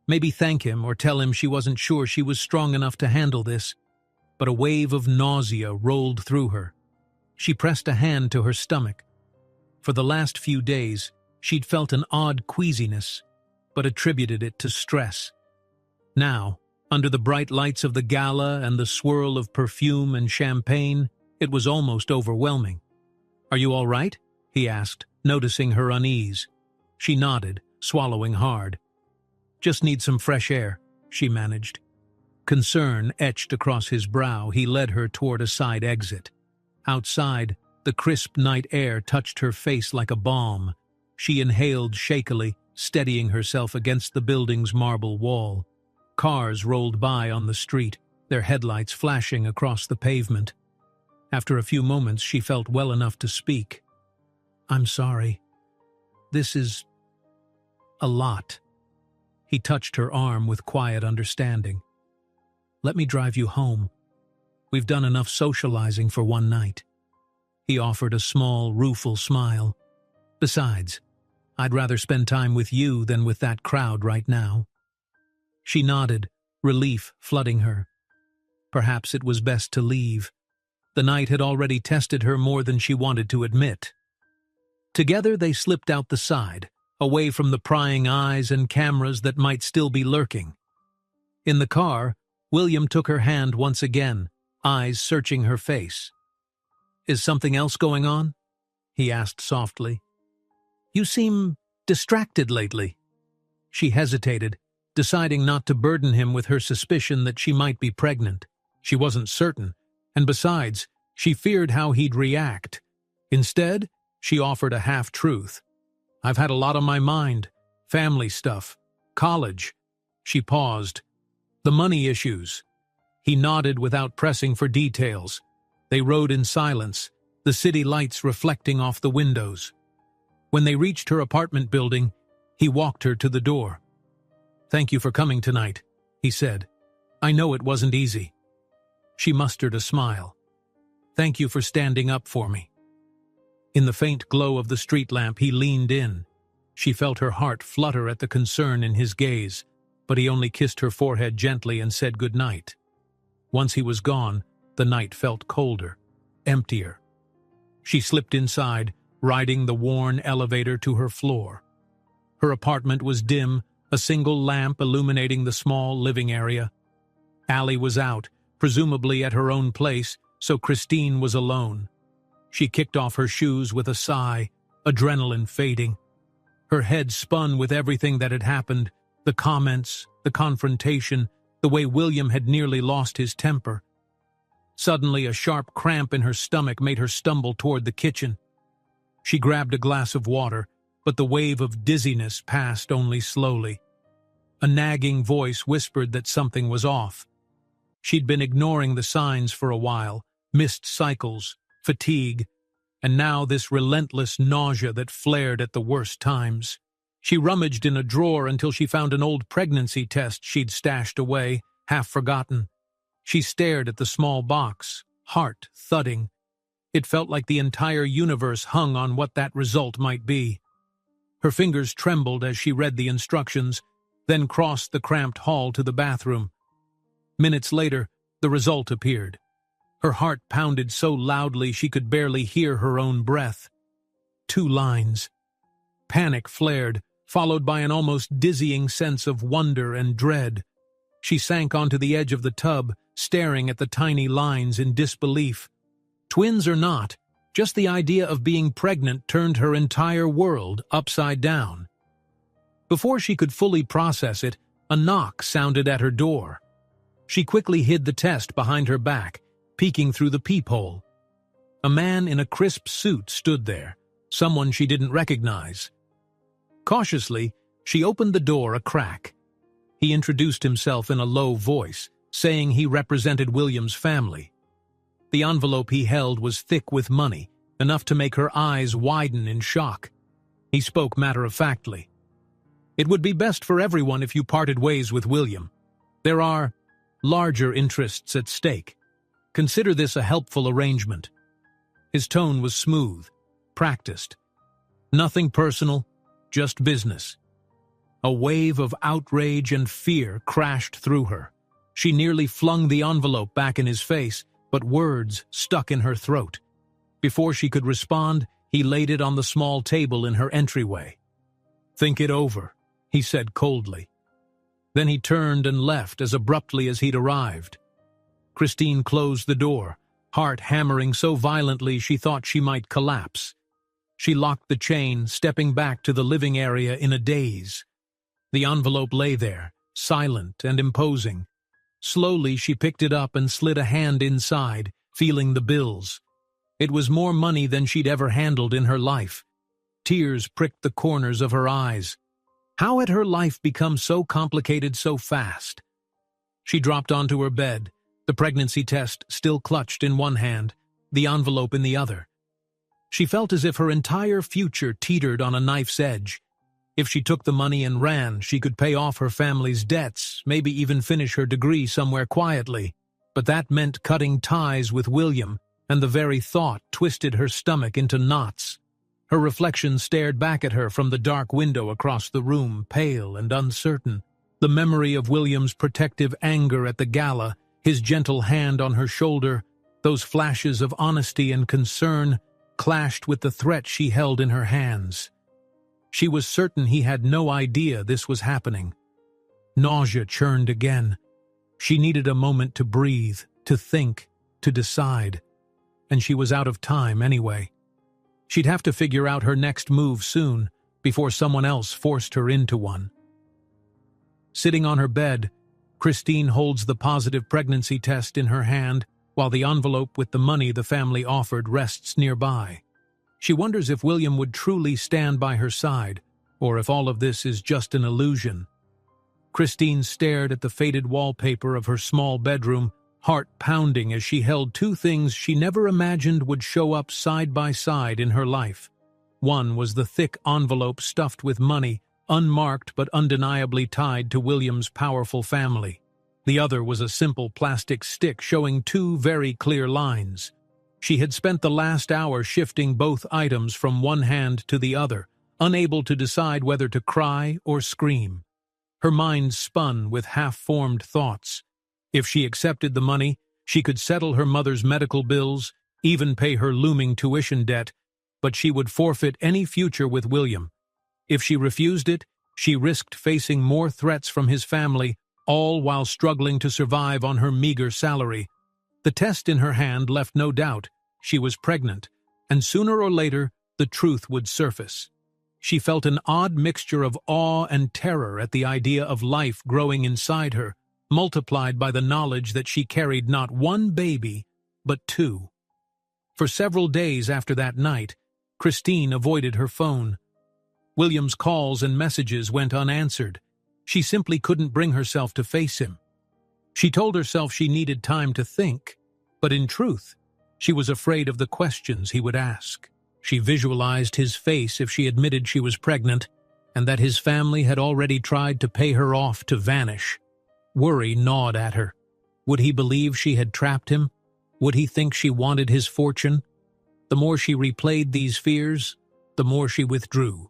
A: maybe thank him or tell him she wasn't sure she was strong enough to handle this, but a wave of nausea rolled through her. She pressed a hand to her stomach. For the last few days, she'd felt an odd queasiness, but attributed it to stress. Now, under the bright lights of the gala and the swirl of perfume and champagne, it was almost overwhelming. "Are you all right?" he asked, noticing her unease. She nodded, swallowing hard. "Just need some fresh air," she managed. Concern etched across his brow, he led her toward a side exit. Outside, the crisp night air touched her face like a balm. She inhaled shakily, steadying herself against the building's marble wall. Cars rolled by on the street, their headlights flashing across the pavement. After a few moments, she felt well enough to speak. "I'm sorry. This is a lot." He touched her arm with quiet understanding. "Let me drive you home. We've done enough socializing for one night." He offered a small, rueful smile. "Besides, I'd rather spend time with you than with that crowd right now." She nodded, relief flooding her. Perhaps it was best to leave. The night had already tested her more than she wanted to admit. Together they slipped out the side, away from the prying eyes and cameras that might still be lurking. In the car, William took her hand once again, eyes searching her face. "Is something else going on?" he asked softly. "You seem distracted lately." She hesitated, deciding not to burden him with her suspicion that she might be pregnant. She wasn't certain, and besides, she feared how he'd react. Instead, she offered a half-truth. "I've had a lot on my mind. Family stuff. College." She paused. "The money issues." He nodded without pressing for details. They rode in silence, the city lights reflecting off the windows. When they reached her apartment building, he walked her to the door. "Thank you for coming tonight," he said. "I know it wasn't easy." She mustered a smile. "Thank you for standing up for me." In the faint glow of the street lamp, he leaned in. She felt her heart flutter at the concern in his gaze, but he only kissed her forehead gently and said good night. Once he was gone, the night felt colder, emptier. She slipped inside, riding the worn elevator to her floor. Her apartment was dim, a single lamp illuminating the small living area. Allie was out, presumably at her own place, so Christine was alone. She kicked off her shoes with a sigh, adrenaline fading. Her head spun with everything that had happened, the comments, the confrontation, the way William had nearly lost his temper. Suddenly, a sharp cramp in her stomach made her stumble toward the kitchen. She grabbed a glass of water, but the wave of dizziness passed only slowly. A nagging voice whispered that something was off. She'd been ignoring the signs for a while, missed cycles, fatigue, and now this relentless nausea that flared at the worst times. She rummaged in a drawer until she found an old pregnancy test she'd stashed away, half forgotten. She stared at the small box, heart thudding. It felt like the entire universe hung on what that result might be. Her fingers trembled as she read the instructions, then crossed the cramped hall to the bathroom. Minutes later, the result appeared. Her heart pounded so loudly she could barely hear her own breath. 2 lines. Panic flared, followed by an almost dizzying sense of wonder and dread. She sank onto the edge of the tub, staring at the tiny lines in disbelief. Twins or not, just the idea of being pregnant turned her entire world upside down. Before she could fully process it, a knock sounded at her door. She quickly hid the test behind her back, peeking through the peephole. A man in a crisp suit stood there, someone she didn't recognize. Cautiously, she opened the door a crack. He introduced himself in a low voice, saying he represented William's family. The envelope he held was thick with money, enough to make her eyes widen in shock. He spoke matter-of-factly. "It would be best for everyone if you parted ways with William. There are larger interests at stake. Consider this a helpful arrangement." His tone was smooth, practiced. Nothing personal, just business. A wave of outrage and fear crashed through her. She nearly flung the envelope back in his face, but words stuck in her throat. Before she could respond, he laid it on the small table in her entryway. "Think it over," he said coldly. Then he turned and left as abruptly as he'd arrived. Christine closed the door, heart hammering so violently she thought she might collapse. She locked the chain, stepping back to the living area in a daze. The envelope lay there, silent and imposing. Slowly she picked it up and slid a hand inside, feeling the bills. It was more money than she'd ever handled in her life. Tears pricked the corners of her eyes. How had her life become so complicated so fast? She dropped onto her bed, the pregnancy test still clutched in one hand, the envelope in the other. She felt as if her entire future teetered on a knife's edge. If she took the money and ran, she could pay off her family's debts, maybe even finish her degree somewhere quietly. But that meant cutting ties with William, and the very thought twisted her stomach into knots. Her reflection stared back at her from the dark window across the room, pale and uncertain. The memory of William's protective anger at the gala, his gentle hand on her shoulder, those flashes of honesty and concern, clashed with the threat she held in her hands. She was certain he had no idea this was happening. Nausea churned again. She needed a moment to breathe, to think, to decide. And she was out of time anyway. She'd have to figure out her next move soon, before someone else forced her into one. Sitting on her bed, Christine holds the positive pregnancy test in her hand, while the envelope with the money the family offered rests nearby. She wonders if William would truly stand by her side, or if all of this is just an illusion. Christine stared at the faded wallpaper of her small bedroom, heart pounding as she held two things she never imagined would show up side by side in her life. One was the thick envelope stuffed with money, unmarked but undeniably tied to William's powerful family. The other was a simple plastic stick showing two very clear lines. She had spent the last hour shifting both items from one hand to the other, unable to decide whether to cry or scream. Her mind spun with half-formed thoughts. If she accepted the money, she could settle her mother's medical bills, even pay her looming tuition debt, but she would forfeit any future with William. If she refused it, she risked facing more threats from his family, all while struggling to survive on her meager salary. The test in her hand left no doubt. She was pregnant, and sooner or later, the truth would surface. She felt an odd mixture of awe and terror at the idea of life growing inside her, multiplied by the knowledge that she carried not one baby, but two. For several days after that night, Christine avoided her phone. William's calls and messages went unanswered. She simply couldn't bring herself to face him. She told herself she needed time to think, but in truth, she was afraid of the questions he would ask. She visualized his face if she admitted she was pregnant, and that his family had already tried to pay her off to vanish. Worry gnawed at her. Would he believe she had trapped him? Would he think she wanted his fortune? The more she replayed these fears, the more she withdrew.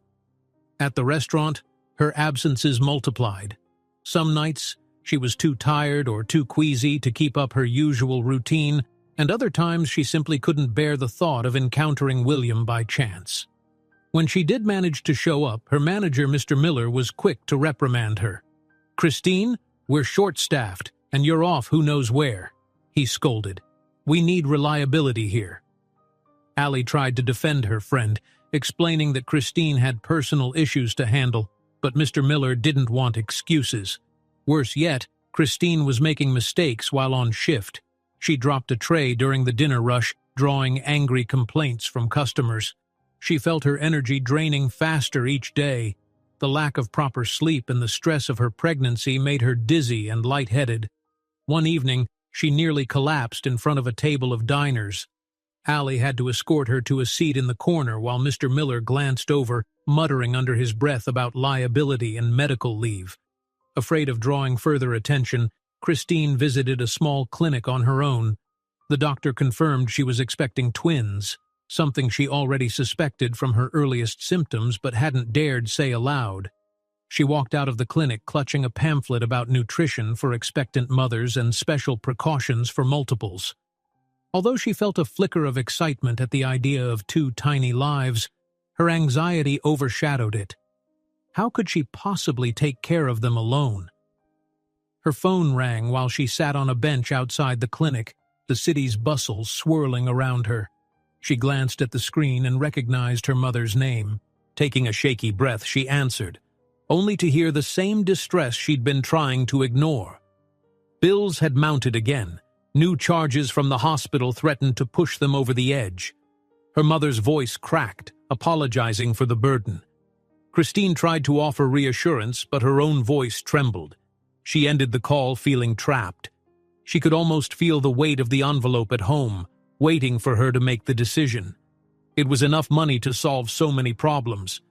A: At the restaurant, her absences multiplied. Some nights, she was too tired or too queasy to keep up her usual routine, and other times she simply couldn't bear the thought of encountering William by chance. When she did manage to show up, her manager, Mr. Miller, was quick to reprimand her. "Christine, we're short-staffed, and you're off who knows where," he scolded. "We need reliability here." Allie tried to defend her friend, explaining that Christine had personal issues to handle, but Mr. Miller didn't want excuses. Worse yet, Christine was making mistakes while on shift. She dropped a tray during the dinner rush, drawing angry complaints from customers. She felt her energy draining faster each day. The lack of proper sleep and the stress of her pregnancy made her dizzy and lightheaded. One evening, she nearly collapsed in front of a table of diners. Allie had to escort her to a seat in the corner while Mr. Miller glanced over, muttering under his breath about liability and medical leave. Afraid of drawing further attention, Christine visited a small clinic on her own. The doctor confirmed she was expecting twins, something she already suspected from her earliest symptoms but hadn't dared say aloud. She walked out of the clinic clutching a pamphlet about nutrition for expectant mothers and special precautions for multiples. Although she felt a flicker of excitement at the idea of 2 tiny lives, her anxiety overshadowed it. How could she possibly take care of them alone? Her phone rang while she sat on a bench outside the clinic, the city's bustle swirling around her. She glanced at the screen and recognized her mother's name. Taking a shaky breath, she answered, only to hear the same distress she'd been trying to ignore. Bills had mounted again. New charges from the hospital threatened to push them over the edge. Her mother's voice cracked, apologizing for the burden. Christine tried to offer reassurance, but her own voice trembled. She ended the call feeling trapped. She could almost feel the weight of the envelope at home, waiting for her to make the decision. It was enough money to solve so many problems,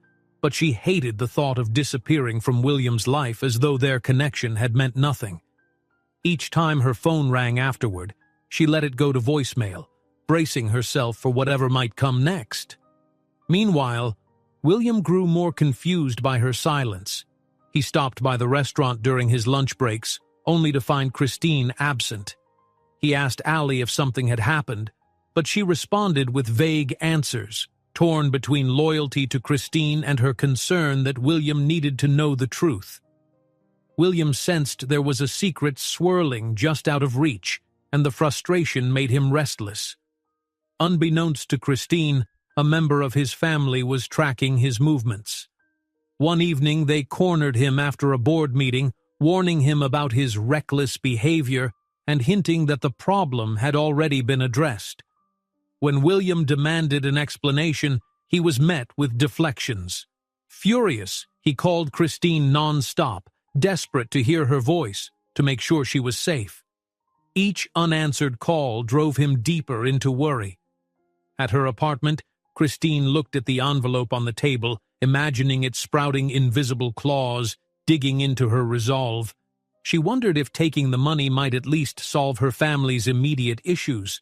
A: but she hated the thought of disappearing from William's life as though their connection had meant nothing. Each time her phone rang afterward, she let it go to voicemail, bracing herself for whatever might come next. Meanwhile, William grew more confused by her silence. He stopped by the restaurant during his lunch breaks, only to find Christine absent. He asked Allie if something had happened, but she responded with vague answers, torn between loyalty to Christine and her concern that William needed to know the truth. William sensed there was a secret swirling just out of reach, and the frustration made him restless. Unbeknownst to Christine, a member of his family was tracking his movements. One evening they cornered him after a board meeting, warning him about his reckless behavior and hinting that the problem had already been addressed. When William demanded an explanation, he was met with deflections. Furious, he called Christine non-stop, desperate to hear her voice, to make sure she was safe. Each unanswered call drove him deeper into worry. At her apartment, Christine looked at the envelope on the table, imagining it sprouting invisible claws, digging into her resolve. She wondered if taking the money might at least solve her family's immediate issues.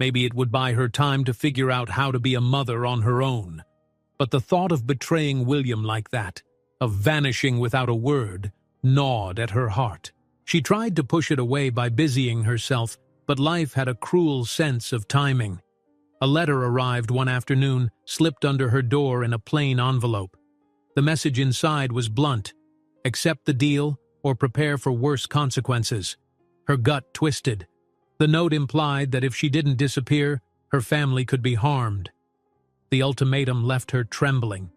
A: Maybe it would buy her time to figure out how to be a mother on her own. But the thought of betraying William like that, of vanishing without a word, gnawed at her heart. She tried to push it away by busying herself, but life had a cruel sense of timing. A letter arrived one afternoon, slipped under her door in a plain envelope. The message inside was blunt: accept the deal or prepare for worse consequences. Her gut twisted. The note implied that if she didn't disappear, her family could be harmed. The ultimatum left her trembling.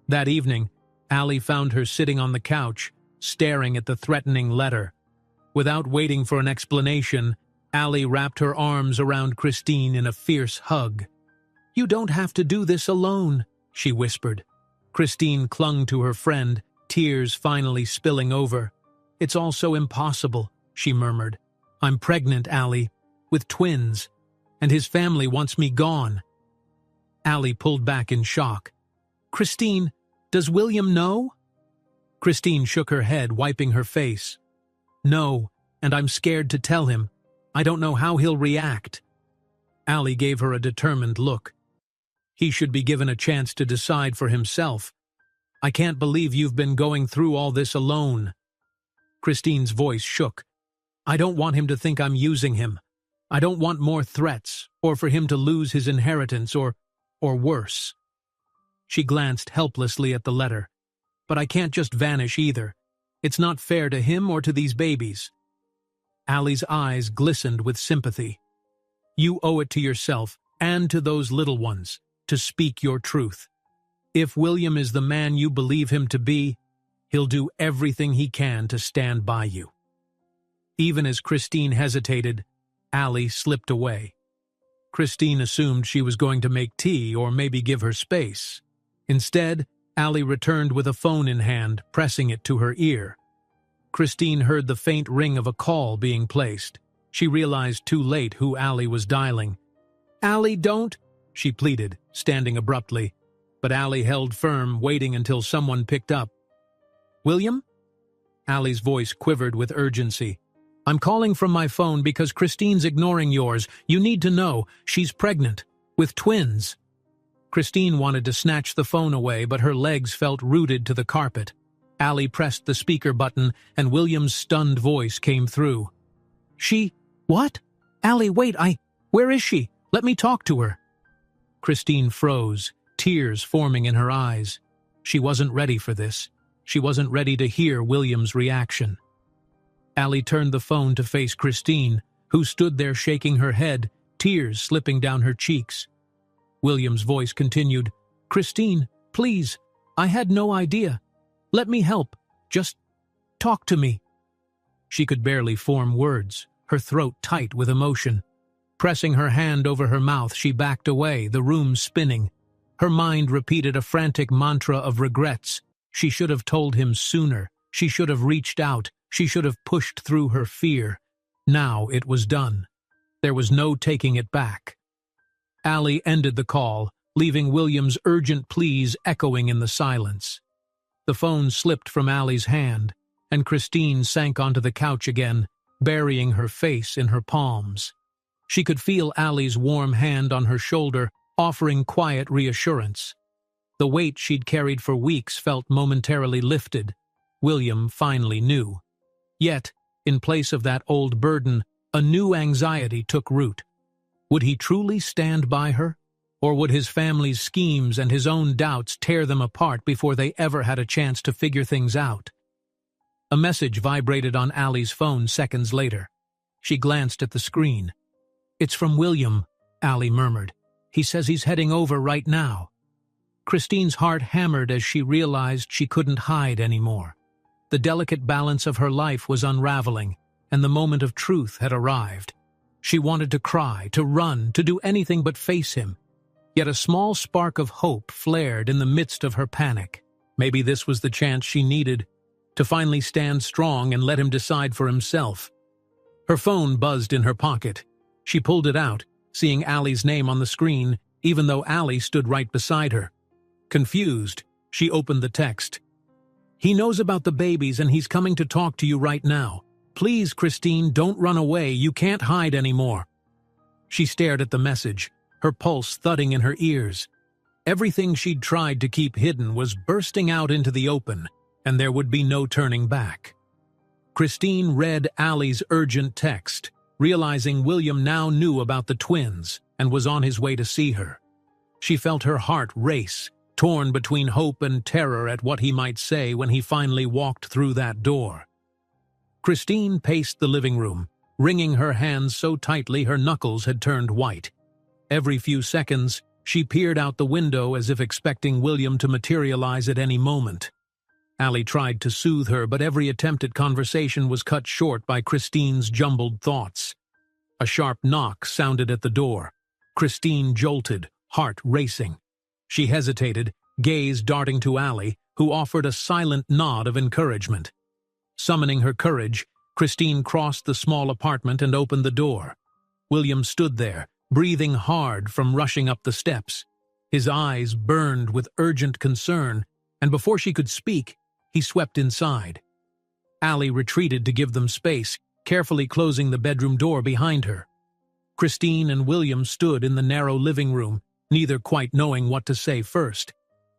A: That evening, Allie found her sitting on the couch, staring at the threatening letter. Without waiting for an explanation, Allie wrapped her arms around Christine in a fierce hug. "You don't have to do this alone," she whispered. Christine clung to her friend, tears finally spilling over. "It's all so impossible," she murmured. "I'm pregnant, Allie, with twins, and his family wants me gone." Allie pulled back in shock. "Christine, does William know?" Christine shook her head, wiping her face. "No, and I'm scared to tell him. I don't know how he'll react." Allie gave her a determined look. "He should be given a chance to decide for himself. I can't believe you've been going through all this alone." Christine's voice shook. "I don't want him to think I'm using him. I don't want more threats, or for him to lose his inheritance, or worse." She glanced helplessly at the letter. "But I can't just vanish either. It's not fair to him or to these babies." Allie's eyes glistened with sympathy. "You owe it to yourself, and to those little ones, to speak your truth. If William is the man you believe him to be, he'll do everything he can to stand by you." Even as Christine hesitated, Allie slipped away. Christine assumed she was going to make tea or maybe give her space. Instead, Allie returned with a phone in hand, pressing it to her ear. Christine heard the faint ring of a call being placed. She realized too late who Allie was dialing. "Allie, don't," she pleaded, standing abruptly. But Allie held firm, waiting until someone picked up. "William?" Allie's voice quivered with urgency. "I'm calling from my phone because Christine's ignoring yours. You need to know, she's pregnant, with twins." Christine wanted to snatch the phone away, but her legs felt rooted to the carpet. Allie pressed the speaker button, and William's stunned voice came through. What? Allie, wait, where is she? Let me talk to her. Christine froze, tears forming in her eyes. She wasn't ready for this. She wasn't ready to hear William's reaction. Allie turned the phone to face Christine, who stood there shaking her head, tears slipping down her cheeks. William's voice continued, "Christine, please, I had no idea. Let me help. Just talk to me." She could barely form words, her throat tight with emotion. Pressing her hand over her mouth, she backed away, the room spinning. Her mind repeated a frantic mantra of regrets. She should have told him sooner. She should have reached out. She should have pushed through her fear. Now it was done. There was no taking it back. Allie ended the call, leaving William's urgent pleas echoing in the silence. The phone slipped from Allie's hand, and Christine sank onto the couch again, burying her face in her palms. She could feel Allie's warm hand on her shoulder, offering quiet reassurance. The weight she'd carried for weeks felt momentarily lifted. William finally knew. Yet, in place of that old burden, a new anxiety took root. Would he truly stand by her? Or would his family's schemes and his own doubts tear them apart before they ever had a chance to figure things out? A message vibrated on Allie's phone seconds later. She glanced at the screen. "It's from William," Allie murmured. "He says he's heading over right now." Christine's heart hammered as she realized she couldn't hide anymore. The delicate balance of her life was unraveling, and the moment of truth had arrived. She wanted to cry, to run, to do anything but face him. Yet a small spark of hope flared in the midst of her panic. Maybe this was the chance she needed, to finally stand strong and let him decide for himself. Her phone buzzed in her pocket. She pulled it out, seeing Allie's name on the screen, even though Allie stood right beside her. Confused, she opened the text. "He knows about the babies and he's coming to talk to you right now. Please, Christine, don't run away. You can't hide anymore." She stared at the message, her pulse thudding in her ears. Everything she'd tried to keep hidden was bursting out into the open, and there would be no turning back. Christine read Allie's urgent text, realizing William now knew about the twins and was on his way to see her. She felt her heart race, torn between hope and terror at what he might say when he finally walked through that door. Christine paced the living room, wringing her hands so tightly her knuckles had turned white. Every few seconds, she peered out the window as if expecting William to materialize at any moment. Allie tried to soothe her, but every attempt at conversation was cut short by Christine's jumbled thoughts. A sharp knock sounded at the door. Christine jolted, heart racing. She hesitated, gaze darting to Allie, who offered a silent nod of encouragement. Summoning her courage, Christine crossed the small apartment and opened the door. William stood there, breathing hard from rushing up the steps. His eyes burned with urgent concern, and before she could speak, he swept inside. Allie retreated to give them space, carefully closing the bedroom door behind her. Christine and William stood in the narrow living room, neither quite knowing what to say first.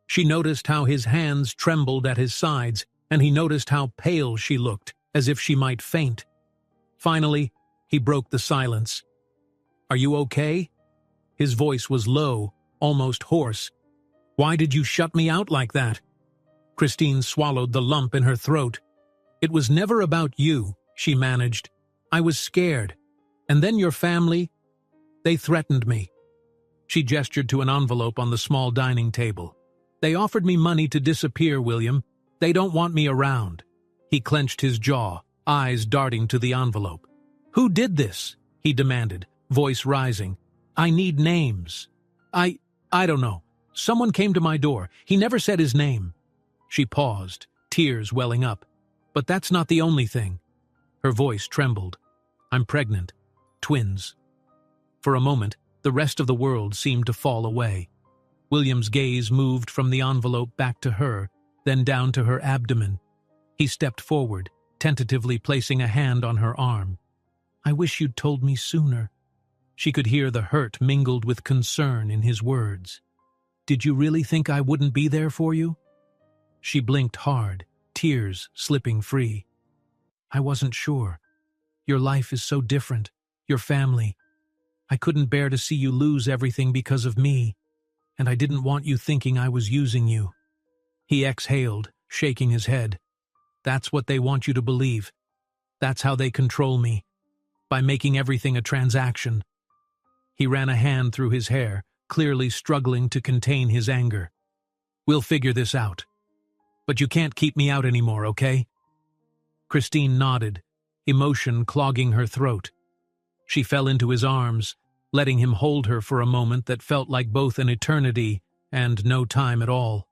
A: She noticed how his hands trembled at his sides, and he noticed how pale she looked, as if she might faint. Finally, he broke the silence. "Are you okay?" His voice was low, almost hoarse. "Why did you shut me out like that?" Christine swallowed the lump in her throat. "It was never about you," she managed. "I was scared. And then your family, they threatened me." She gestured to an envelope on the small dining table. "They offered me money to disappear, William. They don't want me around." He clenched his jaw, eyes darting to the envelope. "Who did this?" he demanded, voice rising. "I need names. I don't know. Someone came to my door. He never said his name." She paused, tears welling up. "But that's not the only thing." Her voice trembled. "I'm pregnant. Twins." For a moment, the rest of the world seemed to fall away. William's gaze moved from the envelope back to her, then down to her abdomen. He stepped forward, tentatively placing a hand on her arm. "I wish you'd told me sooner." She could hear the hurt mingled with concern in his words. "Did you really think I wouldn't be there for you?" She blinked hard, tears slipping free. I wasn't sure. Your life is so different. Your family. I couldn't bear to see you lose everything because of me, and I didn't want you thinking I was using you. He exhaled, shaking his head. That's what they want you to believe. That's how they control me, by making everything a transaction. He ran a hand through his hair, clearly struggling to contain his anger. We'll figure this out. But you can't keep me out anymore, okay? Christine nodded, emotion clogging her throat. She fell into his arms, letting him hold her for a moment that felt like both an eternity and no time at all.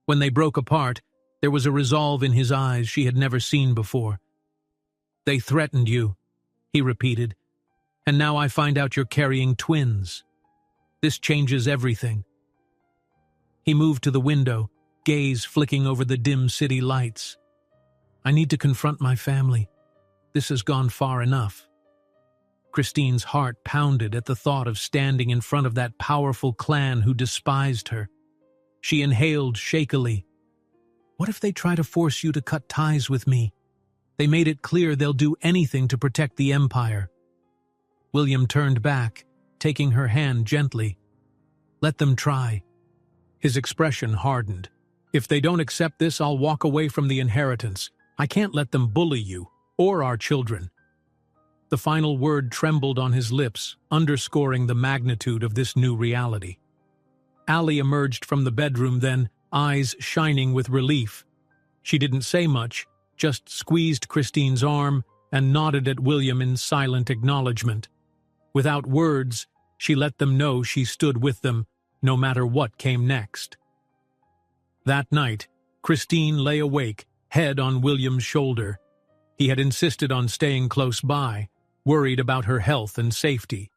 A: When they broke apart, there was a resolve in his eyes she had never seen before. They threatened you, he repeated, and now I find out you're carrying twins. This changes everything. He moved to the window, gaze flicking over the dim city lights. I need to confront my family. This has gone far enough. Christine's heart pounded at the thought of standing in front of that powerful clan who despised her. She inhaled shakily. What if they try to force you to cut ties with me? They made it clear they'll do anything to protect the empire. William turned back, taking her hand gently. Let them try. His expression hardened. If they don't accept this, I'll walk away from the inheritance. I can't let them bully you, or our children. The final word trembled on his lips, underscoring the magnitude of this new reality. Allie emerged from the bedroom then, eyes shining with relief. She didn't say much, just squeezed Christine's arm and nodded at William in silent acknowledgement. Without words, she let them know she stood with them, no matter what came next. That night, Christine lay awake, head on William's shoulder. He had insisted on staying close by, worried about her health and safety.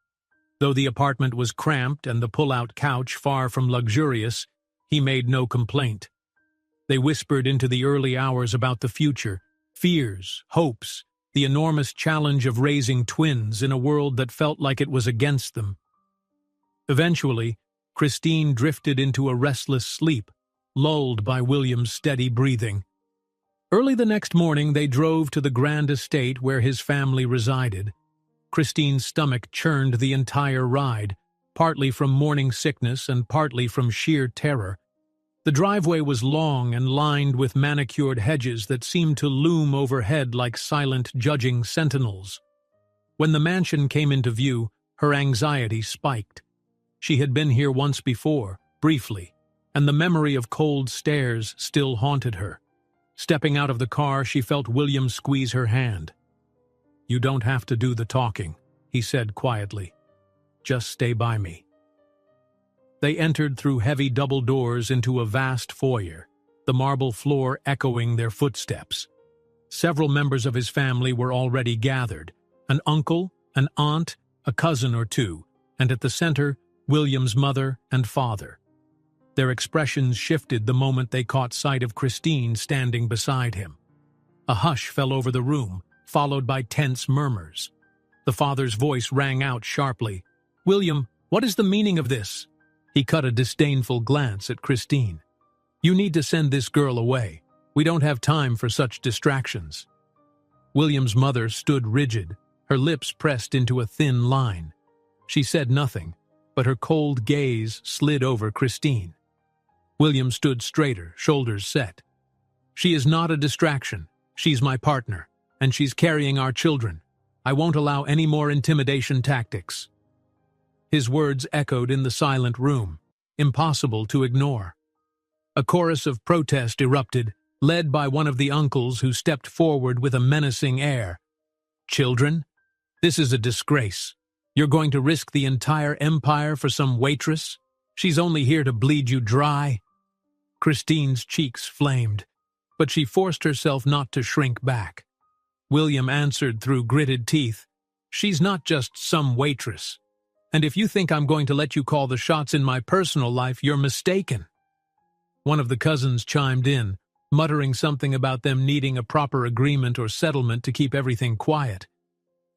A: Though the apartment was cramped and the pull-out couch far from luxurious, he made no complaint. They whispered into the early hours about the future, fears, hopes, the enormous challenge of raising twins in a world that felt like it was against them. Eventually, Christine drifted into a restless sleep, lulled by William's steady breathing. Early the next morning, they drove to the grand estate where his family resided. Christine's stomach churned the entire ride, partly from morning sickness and partly from sheer terror. The driveway was long and lined with manicured hedges that seemed to loom overhead like silent judging sentinels. When the mansion came into view, her anxiety spiked. She had been here once before, briefly, and the memory of cold stares still haunted her. Stepping out of the car, she felt William squeeze her hand. You don't have to do the talking, he said quietly. Just stay by me. They entered through heavy double doors into a vast foyer, the marble floor echoing their footsteps. Several members of his family were already gathered, an uncle, an aunt, a cousin or two, and at the center, William's mother and father. Their expressions shifted the moment they caught sight of Christine standing beside him. A hush fell over the room, followed by tense murmurs. The father's voice rang out sharply. William, what is the meaning of this? He cut a disdainful glance at Christine. You need to send this girl away. We don't have time for such distractions. William's mother stood rigid, her lips pressed into a thin line. She said nothing, but her cold gaze slid over Christine. William stood straighter, shoulders set. She is not a distraction. She's my partner, and she's carrying our children. I won't allow any more intimidation tactics. His words echoed in the silent room, impossible to ignore. A chorus of protest erupted, led by one of the uncles who stepped forward with a menacing air. Children? This is a disgrace. You're going to risk the entire empire for some waitress? She's only here to bleed you dry. Christine's cheeks flamed, but she forced herself not to shrink back. William answered through gritted teeth, She's not just some waitress. And if you think I'm going to let you call the shots in my personal life, you're mistaken. One of the cousins chimed in, muttering something about them needing a proper agreement or settlement to keep everything quiet.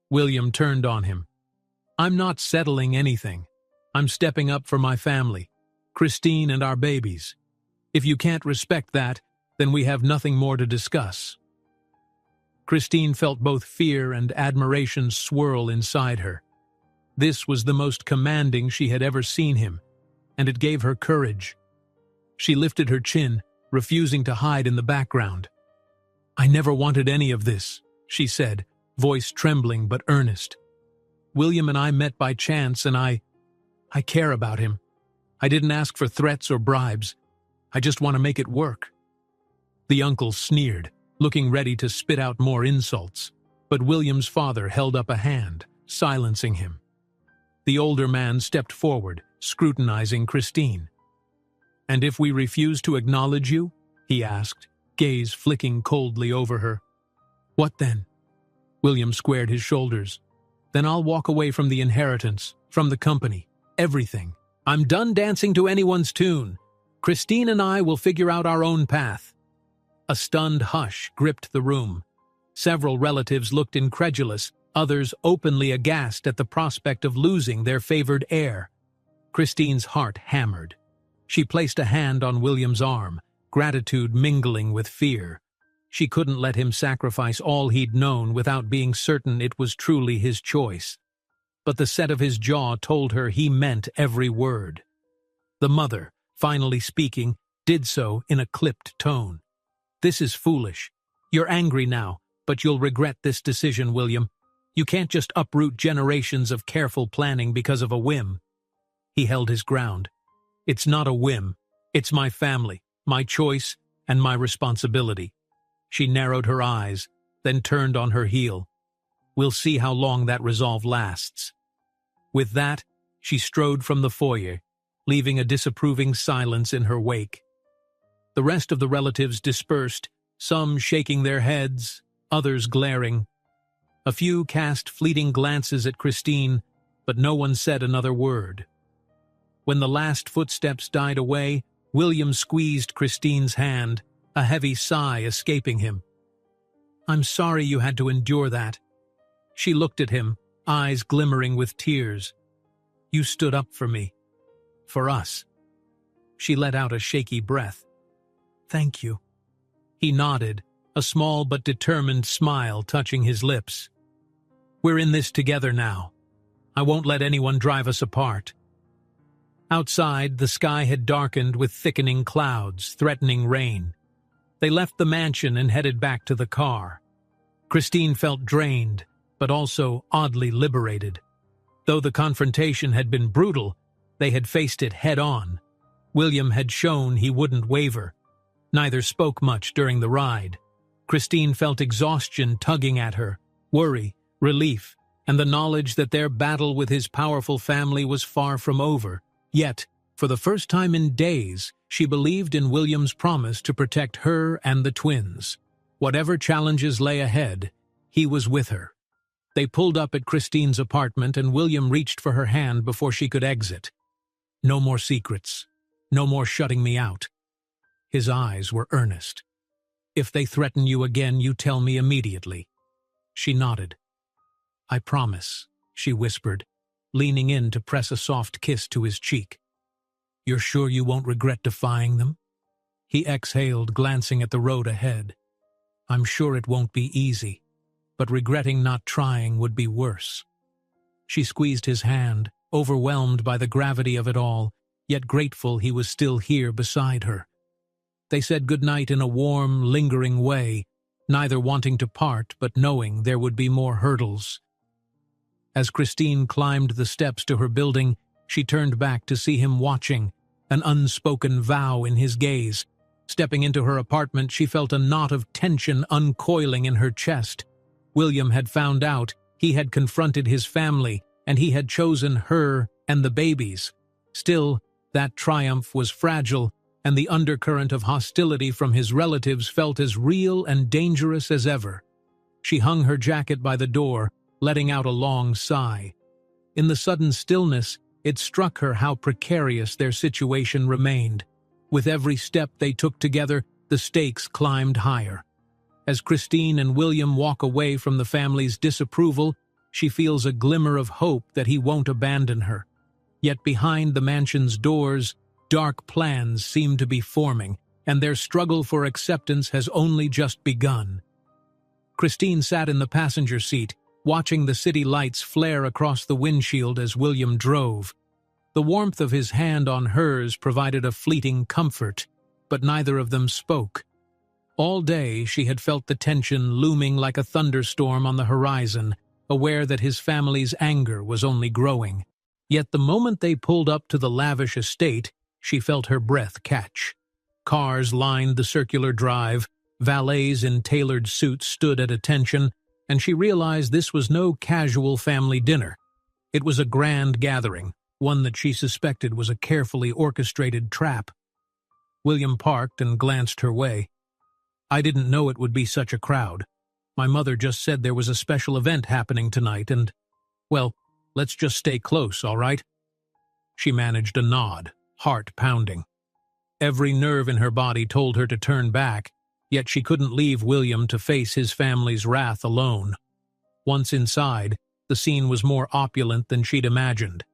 A: William turned on him. I'm not settling anything. I'm stepping up for my family, Christine and our babies. If you can't respect that, Then we have nothing more to discuss." Christine felt both fear and admiration swirl inside her. This was the most commanding she had ever seen him, and it gave her courage. She lifted her chin, refusing to hide in the background. "I never wanted any of this," she said, voice trembling but earnest. "William and I met by chance, and I care about him. I didn't ask for threats or bribes. I just want to make it work." The uncle sneered, looking ready to spit out more insults, but William's father held up a hand, silencing him. The older man stepped forward, scrutinizing Christine. "And if we refuse to acknowledge you?" he asked, gaze flicking coldly over her. "What then?" William squared his shoulders. "Then I'll walk away from the inheritance, from the company, everything. I'm done dancing to anyone's tune. Christine and I will figure out our own path." A stunned hush gripped the room. Several relatives looked incredulous, others openly aghast at the prospect of losing their favored heir. Christine's heart hammered. She placed a hand on William's arm, gratitude mingling with fear. She couldn't let him sacrifice all he'd known without being certain it was truly his choice. But the set of his jaw told her he meant every word. The mother, finally speaking, did so in a clipped tone. "This is foolish. You're angry now, but you'll regret this decision, William. You can't just uproot generations of careful planning because of a whim." He held his ground. "It's not a whim. It's my family, my choice, and my responsibility." She narrowed her eyes, then turned on her heel. "We'll see how long that resolve lasts." With that, she strode from the foyer, leaving a disapproving silence in her wake. The rest of the relatives dispersed, some shaking their heads, others glaring. A few cast fleeting glances at Christine, but no one said another word. When the last footsteps died away, William squeezed Christine's hand, a heavy sigh escaping him. "I'm sorry you had to endure that." She looked at him, eyes glimmering with tears. "You stood up for me. For us." She let out a shaky breath. "Thank you." He nodded, a small but determined smile touching his lips. "We're in this together now. I won't let anyone drive us apart." Outside, the sky had darkened with thickening clouds, threatening rain. They left the mansion and headed back to the car. Christine felt drained, but also oddly liberated. Though the confrontation had been brutal, they had faced it head-on. William had shown he wouldn't waver. Neither spoke much during the ride. Christine felt exhaustion tugging at her, worry, relief, and the knowledge that their battle with his powerful family was far from over. Yet, for the first time in days, she believed in William's promise to protect her and the twins. Whatever challenges lay ahead, he was with her. They pulled up at Christine's apartment and William reached for her hand before she could exit. "No more secrets. No more shutting me out." His eyes were earnest. "If they threaten you again, you tell me immediately." She nodded. "I promise," she whispered, leaning in to press a soft kiss to his cheek. "You're sure you won't regret defying them?" He exhaled, glancing at the road ahead. "I'm sure it won't be easy, but regretting not trying would be worse." She squeezed his hand, overwhelmed by the gravity of it all, yet grateful he was still here beside her. They said goodnight in a warm, lingering way, neither wanting to part but knowing there would be more hurdles. As Christine climbed the steps to her building, she turned back to see him watching, an unspoken vow in his gaze. Stepping into her apartment, she felt a knot of tension uncoiling in her chest. William had found out, he had confronted his family, and he had chosen her and the babies. Still, that triumph was fragile, and the undercurrent of hostility from his relatives felt as real and dangerous as ever. She hung her jacket by the door, letting out a long sigh. In the sudden stillness, it struck her how precarious their situation remained. With every step they took together, the stakes climbed higher. As Christine and William walk away from the family's disapproval, she feels a glimmer of hope that he won't abandon her. Yet behind the mansion's doors, dark plans seem to be forming, and their struggle for acceptance has only just begun. Christine sat in the passenger seat, watching the city lights flare across the windshield as William drove. The warmth of his hand on hers provided a fleeting comfort, but neither of them spoke. All day she had felt the tension looming like a thunderstorm on the horizon, aware that his family's anger was only growing. Yet the moment they pulled up to the lavish estate, she felt her breath catch. Cars lined the circular drive, valets in tailored suits stood at attention, and she realized this was no casual family dinner. It was a grand gathering, one that she suspected was a carefully orchestrated trap. William parked and glanced her way. "I didn't know it would be such a crowd. My mother just said there was a special event happening tonight and, well, let's just stay close, all right?" She managed a nod, heart pounding. Every nerve in her body told her to turn back, yet she couldn't leave William to face his family's wrath alone. Once inside, the scene was more opulent than she'd imagined.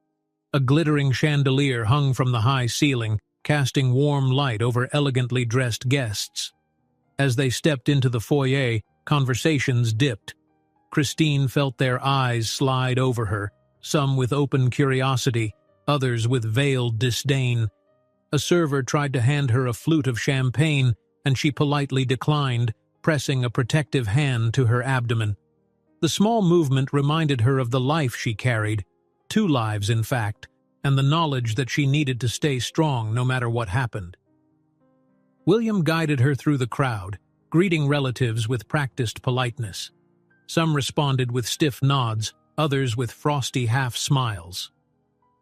A: A glittering chandelier hung from the high ceiling, casting warm light over elegantly dressed guests. As they stepped into the foyer, conversations dipped. Christine felt their eyes slide over her, some with open curiosity, others with veiled disdain. A server tried to hand her a flute of champagne, and she politely declined, pressing a protective hand to her abdomen. The small movement reminded her of the life she carried, 2 lives in fact, and the knowledge that she needed to stay strong no matter what happened. William guided her through the crowd, greeting relatives with practiced politeness. Some responded with stiff nods, others with frosty half-smiles.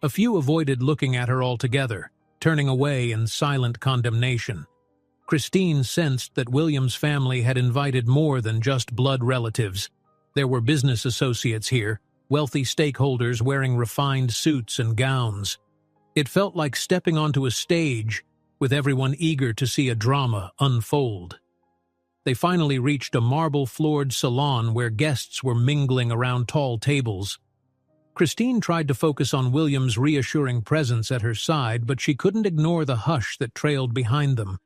A: A few avoided looking at her altogether, turning away in silent condemnation. Christine sensed that William's family had invited more than just blood relatives. There were business associates here, wealthy stakeholders wearing refined suits and gowns. It felt like stepping onto a stage, with everyone eager to see a drama unfold. They finally reached a marble-floored salon where guests were mingling around tall tables. Christine tried to focus on William's reassuring presence at her side, but she couldn't ignore the hush that trailed behind them.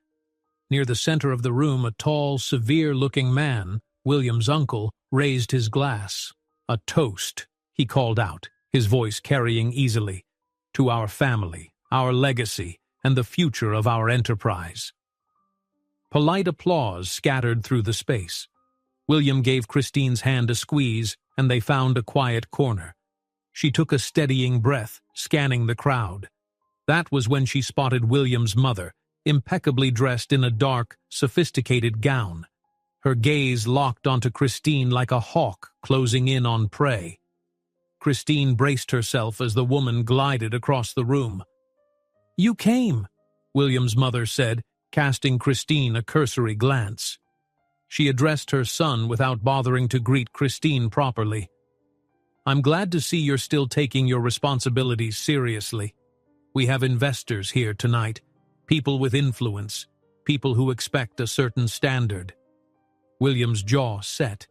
A: Near the center of the room, a tall, severe-looking man, William's uncle, raised his glass. "A toast," he called out, his voice carrying easily, "to our family, our legacy, and the future of our enterprise." Polite applause scattered through the space. William gave Christine's hand a squeeze, and they found a quiet corner. She took a steadying breath, scanning the crowd. That was when she spotted William's mother, impeccably dressed in a dark, sophisticated gown. Her gaze locked onto Christine like a hawk closing in on prey. Christine braced herself as the woman glided across the room. "You came," William's mother said, casting Christine a cursory glance. She addressed her son without bothering to greet Christine properly. "I'm glad to see you're still taking your responsibilities seriously. We have investors here tonight, people with influence, people who expect a certain standard." William's jaw set.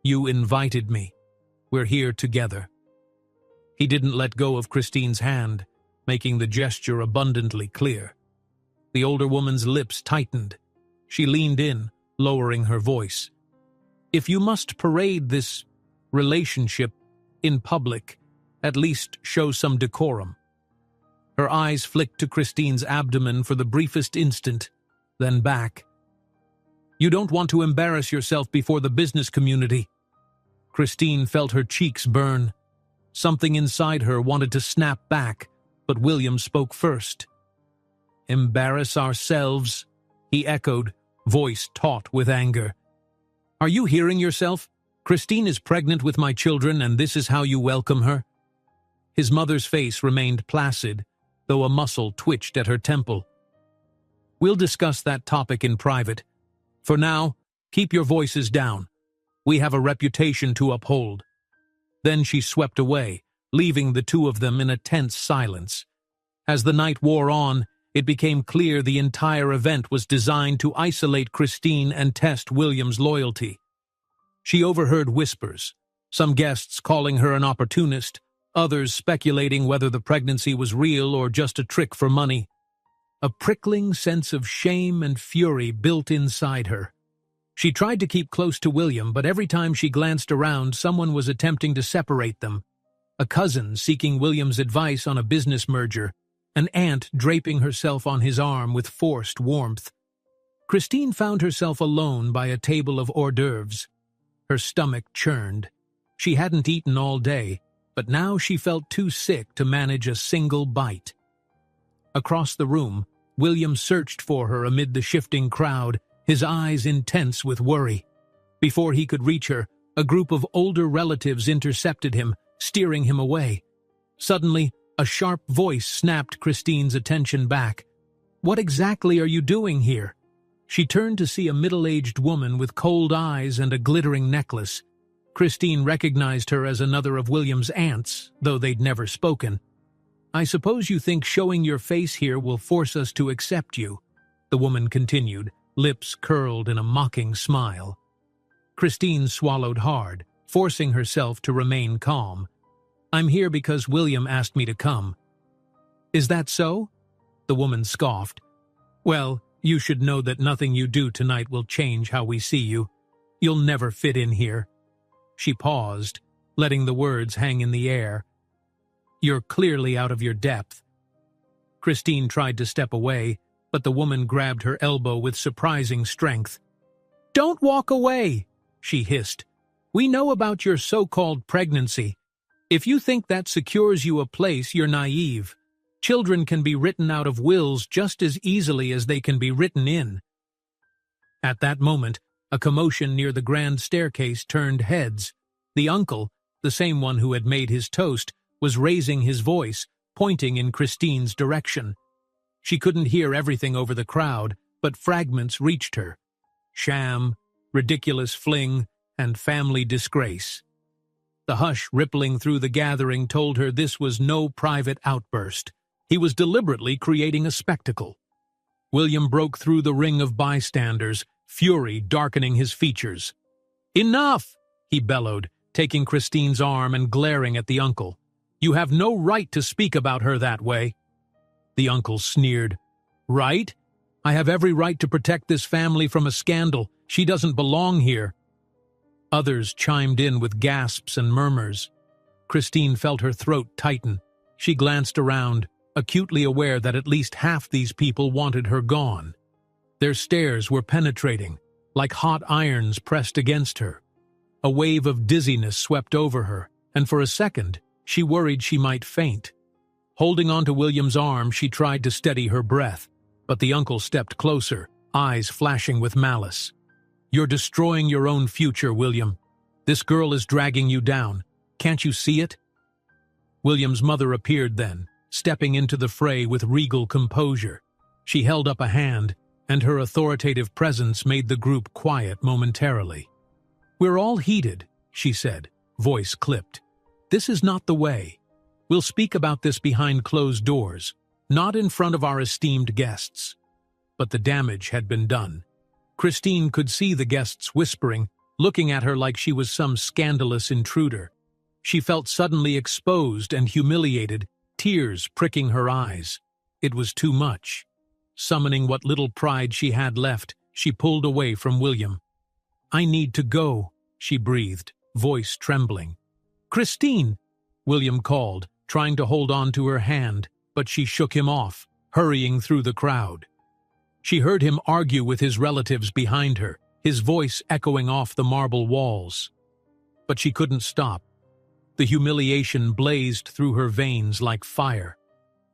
A: "You invited me. We're here together." He didn't let go of Christine's hand, making the gesture abundantly clear. The older woman's lips tightened. She leaned in, lowering her voice. "If you must parade this relationship in public, at least show some decorum." Her eyes flicked to Christine's abdomen for the briefest instant, then back. "You don't want to embarrass yourself before the business community." Christine felt her cheeks burn. Something inside her wanted to snap back, but William spoke first. "Embarrass ourselves?" he echoed, voice taut with anger. "Are you hearing yourself? Christine is pregnant with my children, and this is how you welcome her?" His mother's face remained placid, though a muscle twitched at her temple. "We'll discuss that topic in private. For now, keep your voices down. We have a reputation to uphold." Then she swept away, leaving the two of them in a tense silence. As the night wore on, it became clear the entire event was designed to isolate Christine and test William's loyalty. She overheard whispers, some guests calling her an opportunist, others speculating whether the pregnancy was real or just a trick for money. A prickling sense of shame and fury built inside her. She tried to keep close to William, but every time she glanced around, someone was attempting to separate them. A cousin seeking William's advice on a business merger, an aunt draping herself on his arm with forced warmth. Christine found herself alone by a table of hors d'oeuvres. Her stomach churned. She hadn't eaten all day, but now she felt too sick to manage a single bite. Across the room, William searched for her amid the shifting crowd, his eyes intense with worry. Before he could reach her, a group of older relatives intercepted him, steering him away. Suddenly, a sharp voice snapped Christine's attention back. "What exactly are you doing here?" She turned to see a middle-aged woman with cold eyes and a glittering necklace. Christine recognized her as another of William's aunts, though they'd never spoken. "I suppose you think showing your face here will force us to accept you," the woman continued, lips curled in a mocking smile. Christine swallowed hard, forcing herself to remain calm. "I'm here because William asked me to come." "Is that so?" The woman scoffed. "Well, you should know that nothing you do tonight will change how we see you. You'll never fit in here." She paused, letting the words hang in the air. "You're clearly out of your depth." Christine tried to step away, but the woman grabbed her elbow with surprising strength. "Don't walk away," she hissed. "We know about your so-called pregnancy. If you think that secures you a place, you're naive. Children can be written out of wills just as easily as they can be written in." At that moment, a commotion near the grand staircase turned heads. The uncle, the same one who had made his toast, was raising his voice, pointing in Christine's direction. She couldn't hear everything over the crowd, but fragments reached her. Sham, ridiculous fling, and family disgrace. The hush rippling through the gathering told her this was no private outburst. He was deliberately creating a spectacle. William broke through the ring of bystanders, fury darkening his features. "Enough!" he bellowed, taking Christine's arm and glaring at the uncle. "You have no right to speak about her that way." The uncle sneered. "Right? I have every right to protect this family from a scandal. She doesn't belong here." Others chimed in with gasps and murmurs. Christine felt her throat tighten. She glanced around, acutely aware that at least half these people wanted her gone. Their stares were penetrating, like hot irons pressed against her. A wave of dizziness swept over her, and for a second, she worried she might faint. Holding onto William's arm, she tried to steady her breath, but the uncle stepped closer, eyes flashing with malice. "You're destroying your own future, William. This girl is dragging you down. Can't you see it?" William's mother appeared then, stepping into the fray with regal composure. She held up a hand, and her authoritative presence made the group quiet momentarily. "We're all heated," she said, voice clipped. "This is not the way. We'll speak about this behind closed doors, not in front of our esteemed guests." But the damage had been done. Christine could see the guests whispering, looking at her like she was some scandalous intruder. She felt suddenly exposed and humiliated, tears pricking her eyes. It was too much. Summoning what little pride she had left, she pulled away from William. "I need to go," she breathed, voice trembling. "Christine!" William called, trying to hold on to her hand, but she shook him off, hurrying through the crowd. She heard him argue with his relatives behind her, his voice echoing off the marble walls. But she couldn't stop. The humiliation blazed through her veins like fire.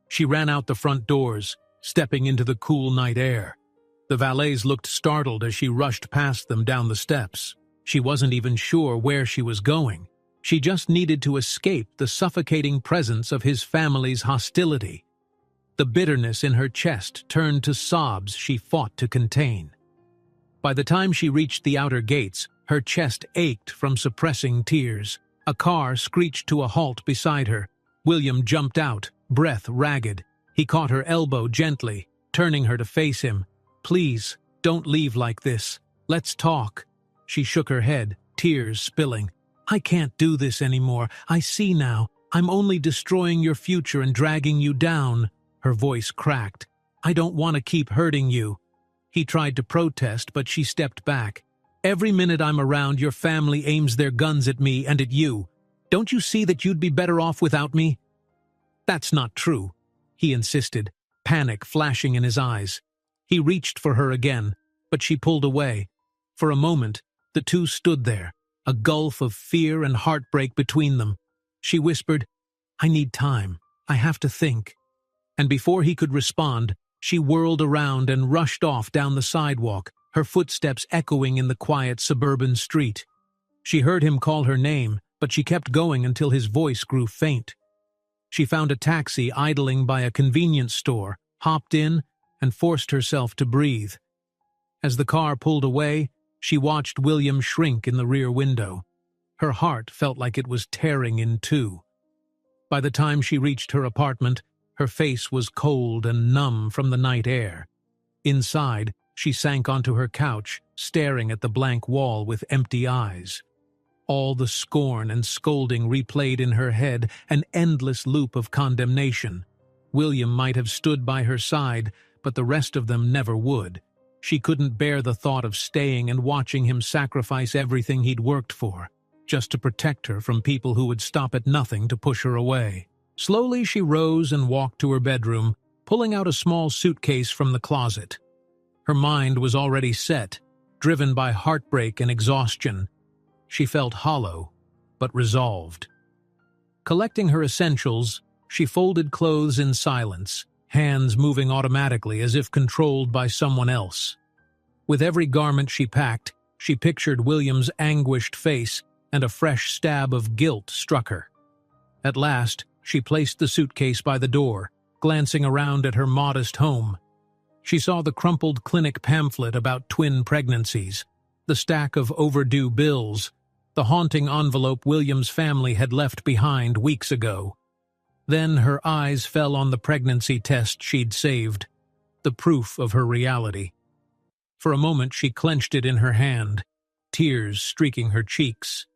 A: She ran out the front doors, stepping into the cool night air. The valets looked startled as she rushed past them down the steps. She wasn't even sure where she was going. She just needed to escape the suffocating presence of his family's hostility. The bitterness in her chest turned to sobs she fought to contain. By the time she reached the outer gates, her chest ached from suppressing tears. A car screeched to a halt beside her. William jumped out, breath ragged. He caught her elbow gently, turning her to face him. "Please, don't leave like this. Let's talk." She shook her head, tears spilling. "I can't do this anymore. I see now. I'm only destroying your future and dragging you down." Her voice cracked. I don't want to keep hurting you." He tried to protest, but she stepped back. "Every minute I'm around, your family aims their guns at me and at you. Don't you see that you'd be better off without me?" "That's not true," he insisted, panic flashing in his eyes. He reached for her again, but she pulled away. For a moment, the two stood there, a gulf of fear and heartbreak between them. She whispered, "I need time. I have to think." And before he could respond, she whirled around and rushed off down the sidewalk, her footsteps echoing in the quiet suburban street. She heard him call her name, but she kept going until his voice grew faint. She found a taxi idling by a convenience store, hopped in, and forced herself to breathe. As the car pulled away, she watched William shrink in the rear window. Her heart felt like it was tearing in two. By the time she reached her apartment, her face was cold and numb from the night air. Inside, she sank onto her couch, staring at the blank wall with empty eyes. All the scorn and scolding replayed in her head, an endless loop of condemnation. William might have stood by her side, but the rest of them never would. She couldn't bear the thought of staying and watching him sacrifice everything he'd worked for, just to protect her from people who would stop at nothing to push her away. Slowly she rose and walked to her bedroom, pulling out a small suitcase from the closet. Her mind was already set, driven by heartbreak and exhaustion. She felt hollow, but resolved. Collecting her essentials, she folded clothes in silence, hands moving automatically as if controlled by someone else. With every garment she packed, she pictured William's anguished face, and a fresh stab of guilt struck her. At last, she placed the suitcase by the door, glancing around at her modest home. She saw the crumpled clinic pamphlet about twin pregnancies, the stack of overdue bills, the haunting envelope William's family had left behind weeks ago. Then her eyes fell on the pregnancy test she'd saved, the proof of her reality. For a moment she clenched it in her hand, tears streaking her cheeks.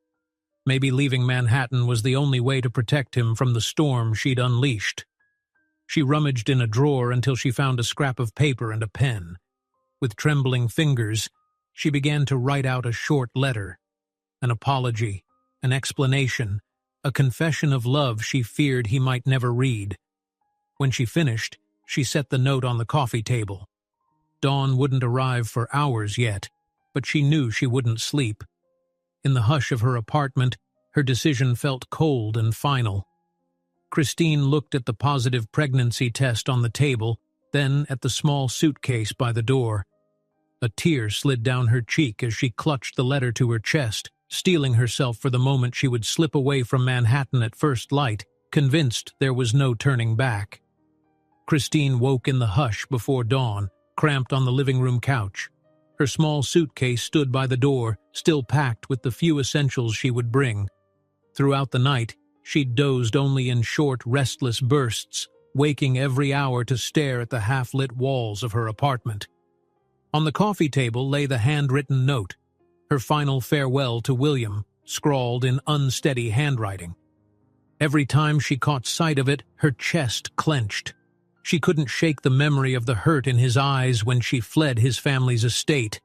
A: Maybe leaving Manhattan was the only way to protect him from the storm she'd unleashed. She rummaged in a drawer until she found a scrap of paper and a pen. With trembling fingers, she began to write out a short letter, an apology, an explanation, a confession of love she feared he might never read. When she finished, she set the note on the coffee table. Dawn wouldn't arrive for hours yet, but she knew she wouldn't sleep. In the hush of her apartment, her decision felt cold and final. Christine looked at the positive pregnancy test on the table, then at the small suitcase by the door. A tear slid down her cheek as she clutched the letter to her chest, steeling herself for the moment she would slip away from Manhattan at first light, convinced there was no turning back. Christine woke in the hush before dawn, cramped on the living room couch. Her small suitcase stood by the door, still packed with the few essentials she would bring. Throughout the night, she'd dozed only in short, restless bursts, waking every hour to stare at the half-lit walls of her apartment. On the coffee table lay the handwritten note, her final farewell to William, scrawled in unsteady handwriting. Every time she caught sight of it, her chest clenched. She couldn't shake the memory of the hurt in his eyes when she fled his family's estate.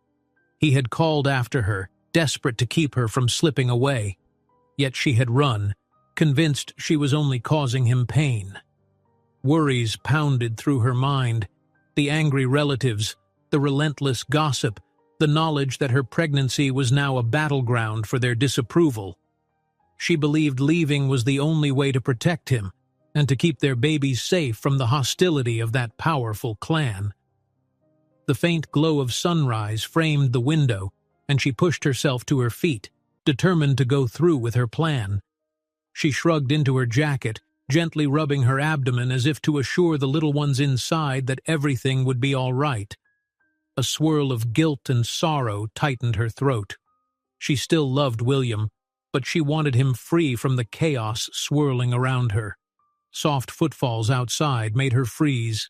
A: He had called after her, desperate to keep her from slipping away. Yet she had run, convinced she was only causing him pain. Worries pounded through her mind, the angry relatives, the relentless gossip, the knowledge that her pregnancy was now a battleground for their disapproval. She believed leaving was the only way to protect him, and to keep their babies safe from the hostility of that powerful clan. The faint glow of sunrise framed the window, and she pushed herself to her feet, determined to go through with her plan. She shrugged into her jacket, gently rubbing her abdomen as if to assure the little ones inside that everything would be all right. A swirl of guilt and sorrow tightened her throat. She still loved William, but she wanted him free from the chaos swirling around her. Soft footfalls outside made her freeze.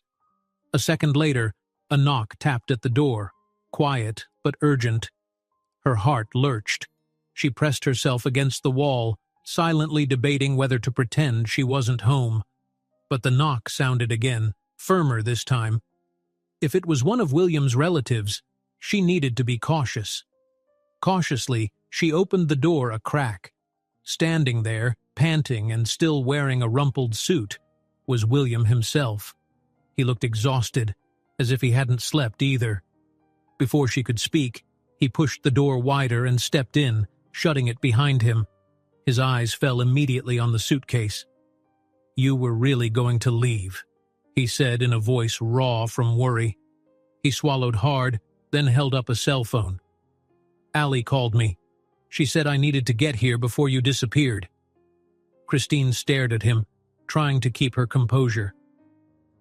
A: A second later, a knock tapped at the door, quiet but urgent. Her heart lurched. She pressed herself against the wall, silently debating whether to pretend she wasn't home. But the knock sounded again, firmer this time. If it was one of William's relatives, she needed to be cautious. Cautiously, she opened the door a crack. Standing there, panting and still wearing a rumpled suit, was William himself. He looked exhausted, as if he hadn't slept either. Before she could speak, he pushed the door wider and stepped in, shutting it behind him. His eyes fell immediately on the suitcase. "You were really going to leave," he said in a voice raw from worry. He swallowed hard, then held up a cell phone. "Allie called me. She said I needed to get here before you disappeared." Christine stared at him, trying to keep her composure.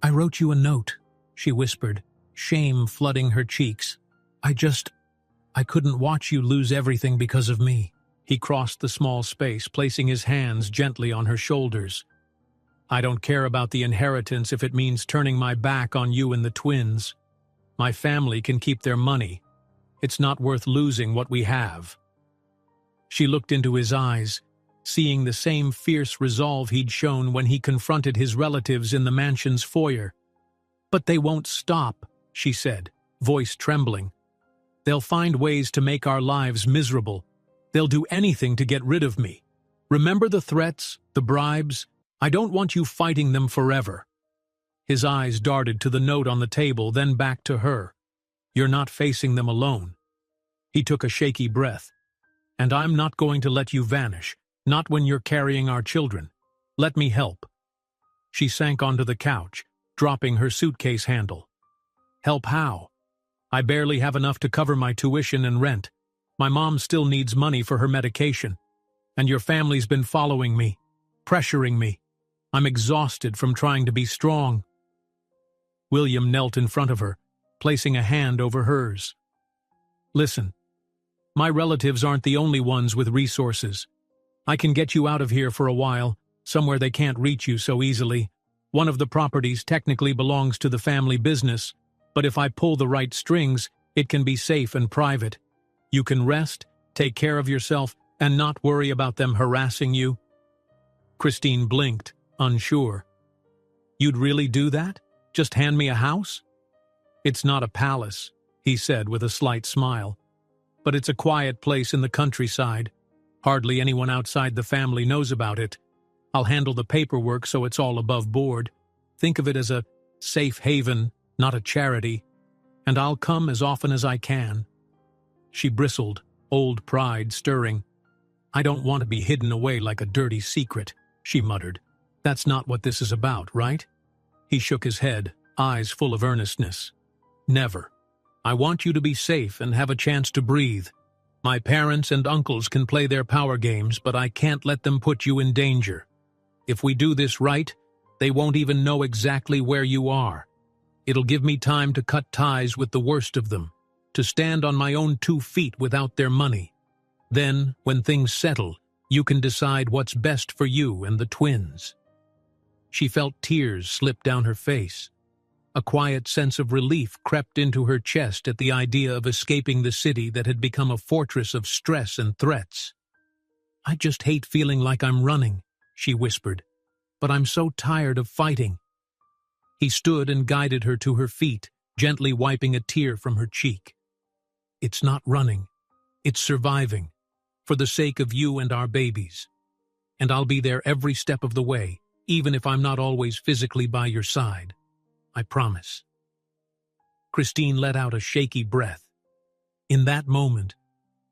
A: "I wrote you a note," she whispered, shame flooding her cheeks. I couldn't watch you lose everything because of me." He crossed the small space, placing his hands gently on her shoulders. "I don't care about the inheritance if it means turning my back on you and the twins. My family can keep their money. It's not worth losing what we have." She looked into his eyes, seeing the same fierce resolve he'd shown when he confronted his relatives in the mansion's foyer. "But they won't stop," she said, voice trembling. "They'll find ways to make our lives miserable. They'll do anything to get rid of me. Remember the threats, the bribes? I don't want you fighting them forever." His eyes darted to the note on the table, then back to her. "You're not facing them alone." He took a shaky breath. "And I'm not going to let you vanish, not when you're carrying our children. Let me help." She sank onto the couch, dropping her suitcase handle. "Help how? I barely have enough to cover my tuition and rent. My mom still needs money for her medication. And your family's been following me, pressuring me. I'm exhausted from trying to be strong." William knelt in front of her, placing a hand over hers. "Listen, my relatives aren't the only ones with resources. I can get you out of here for a while, somewhere they can't reach you so easily. One of the properties technically belongs to the family business, but if I pull the right strings, it can be safe and private. You can rest, take care of yourself, and not worry about them harassing you." Christine blinked, unsure. "You'd really do that? Just hand me a house?" "It's not a palace," he said with a slight smile. "But it's a quiet place in the countryside. Hardly anyone outside the family knows about it. I'll handle the paperwork so it's all above board. Think of it as a safe haven, not a charity. And I'll come as often as I can." She bristled, old pride stirring. "I don't want to be hidden away like a dirty secret," she muttered. "That's not what this is about, right?" He shook his head, eyes full of earnestness. "Never. I want you to be safe and have a chance to breathe. My parents and uncles can play their power games, but I can't let them put you in danger. If we do this right, they won't even know exactly where you are. It'll give me time to cut ties with the worst of them, to stand on my own 2 feet without their money. Then, when things settle, you can decide what's best for you and the twins." She felt tears slip down her face. A quiet sense of relief crept into her chest at the idea of escaping the city that had become a fortress of stress and threats. "I just hate feeling like I'm running," she whispered. "But I'm so tired of fighting." He stood and guided her to her feet, gently wiping a tear from her cheek. "It's not running. It's surviving, for the sake of you and our babies. And I'll be there every step of the way, even if I'm not always physically by your side. I promise." Christine let out a shaky breath. In that moment,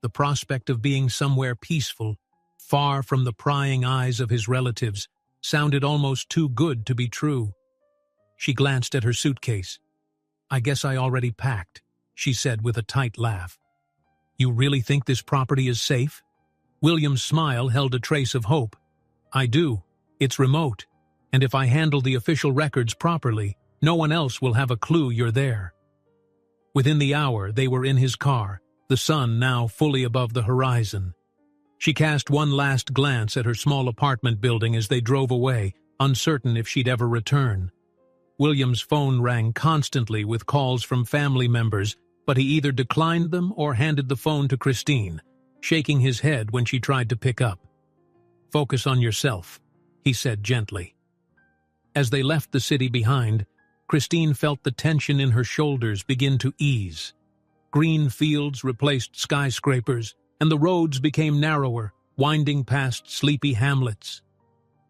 A: the prospect of being somewhere peaceful, far from the prying eyes of his relatives, sounded almost too good to be true. She glanced at her suitcase. "I guess I already packed," she said with a tight laugh. "You really think this property is safe?" William's smile held a trace of hope. "I do. It's remote, and if I handle the official records properly, no one else will have a clue you're there." Within the hour, they were in his car, the sun now fully above the horizon. She cast one last glance at her small apartment building as they drove away, uncertain if she'd ever return. William's phone rang constantly with calls from family members, but he either declined them or handed the phone to Christine, shaking his head when she tried to pick up. "Focus on yourself," he said gently. As they left the city behind, Christine felt the tension in her shoulders begin to ease. Green fields replaced skyscrapers, and the roads became narrower, winding past sleepy hamlets.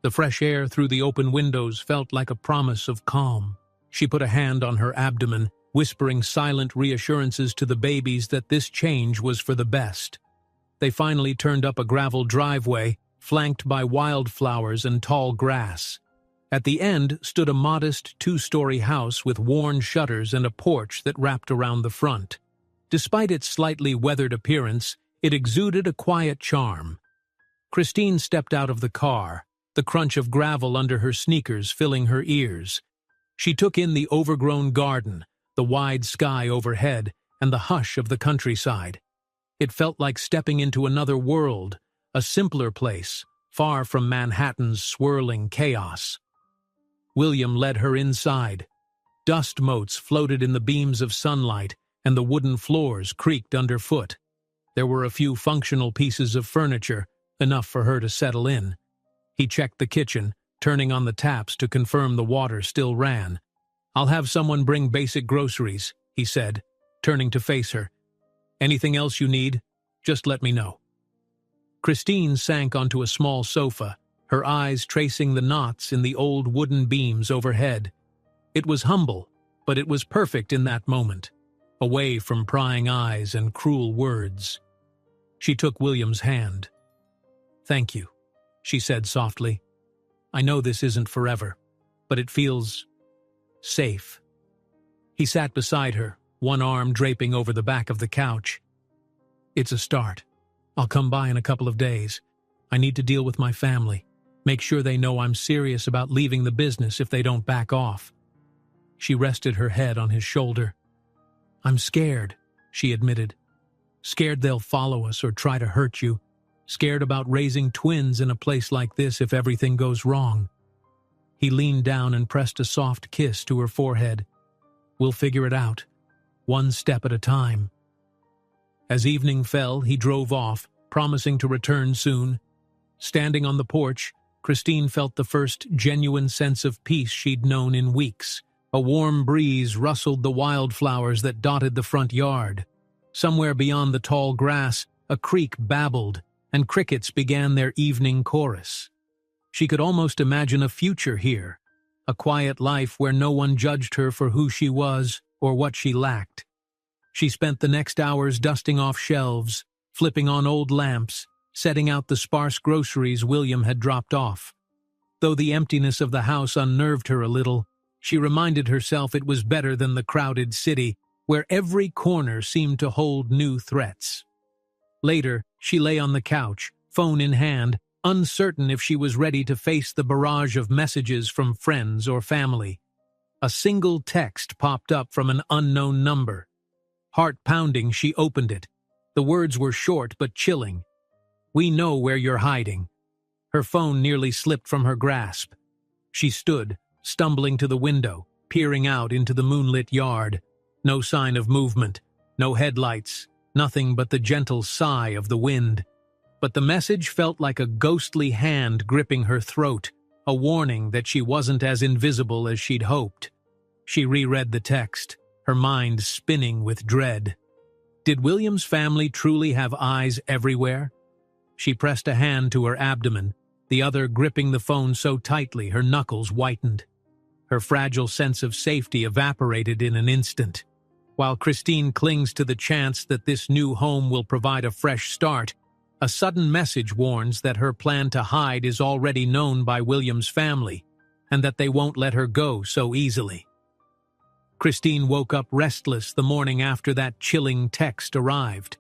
A: The fresh air through the open windows felt like a promise of calm. She put a hand on her abdomen, whispering silent reassurances to the babies that this change was for the best. They finally turned up a gravel driveway, flanked by wildflowers and tall grass. At the end stood a modest two-story house with worn shutters and a porch that wrapped around the front. Despite its slightly weathered appearance, it exuded a quiet charm. Christine stepped out of the car, the crunch of gravel under her sneakers filling her ears. She took in the overgrown garden, the wide sky overhead, and the hush of the countryside. It felt like stepping into another world, a simpler place, far from Manhattan's swirling chaos. William led her inside. Dust motes floated in the beams of sunlight, and the wooden floors creaked underfoot. There were a few functional pieces of furniture, enough for her to settle in. He checked the kitchen, turning on the taps to confirm the water still ran. "I'll have someone bring basic groceries," he said, turning to face her. "Anything else you need? Just let me know." Christine sank onto a small sofa, her eyes tracing the knots in the old wooden beams overhead. It was humble, but it was perfect in that moment, away from prying eyes and cruel words. She took William's hand. "Thank you," she said softly. "I know this isn't forever, but it feels safe." He sat beside her, one arm draping over the back of the couch. "It's a start. I'll come by in a couple of days. I need to deal with my family. Make sure they know I'm serious about leaving the business if they don't back off." She rested her head on his shoulder. "I'm scared," she admitted. "Scared they'll follow us or try to hurt you. Scared about raising twins in a place like this if everything goes wrong." He leaned down and pressed a soft kiss to her forehead. "We'll figure it out, one step at a time." As evening fell, he drove off, promising to return soon. Standing on the porch, Christine felt the first genuine sense of peace she'd known in weeks. A warm breeze rustled the wildflowers that dotted the front yard. Somewhere beyond the tall grass, a creek babbled, and crickets began their evening chorus. She could almost imagine a future here, a quiet life where no one judged her for who she was or what she lacked. She spent the next hours dusting off shelves, flipping on old lamps, setting out the sparse groceries William had dropped off. Though the emptiness of the house unnerved her a little, she reminded herself it was better than the crowded city, where every corner seemed to hold new threats. Later, she lay on the couch, phone in hand, uncertain if she was ready to face the barrage of messages from friends or family. A single text popped up from an unknown number. Heart pounding, she opened it. The words were short but chilling. "We know where you're hiding." Her phone nearly slipped from her grasp. She stood, stumbling to the window, peering out into the moonlit yard. No sign of movement, no headlights, nothing but the gentle sigh of the wind. But the message felt like a ghostly hand gripping her throat, a warning that she wasn't as invisible as she'd hoped. She reread the text, her mind spinning with dread. Did William's family truly have eyes everywhere? She pressed a hand to her abdomen, the other gripping the phone so tightly her knuckles whitened. Her fragile sense of safety evaporated in an instant. While Christine clings to the chance that this new home will provide a fresh start, a sudden message warns that her plan to hide is already known by William's family, and that they won't let her go so easily. Christine woke up restless the morning after that chilling text arrived.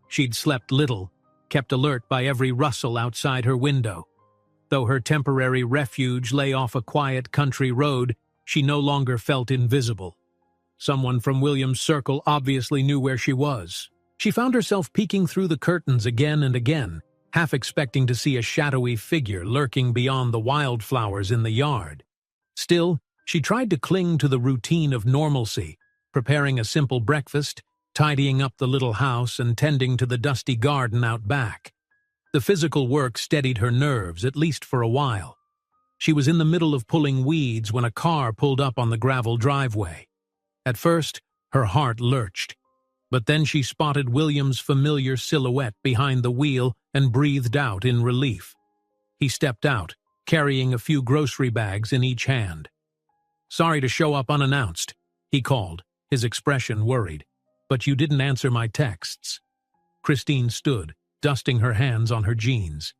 A: She'd slept little, kept alert by every rustle outside her window. Though her temporary refuge lay off a quiet country road, she no longer felt invisible. Someone from William's circle obviously knew where she was. She found herself peeking through the curtains again and again, half expecting to see a shadowy figure lurking beyond the wildflowers in the yard. Still, she tried to cling to the routine of normalcy, preparing a simple breakfast, tidying up the little house, and tending to the dusty garden out back. The physical work steadied her nerves, at least for a while. She was in the middle of pulling weeds when a car pulled up on the gravel driveway. At first, her heart lurched, but then she spotted William's familiar silhouette behind the wheel and breathed out in relief. He stepped out, carrying a few grocery bags in each hand. "Sorry to show up unannounced," he called, his expression worried. "But you didn't answer my texts." Christine stood, dusting her hands on her jeans.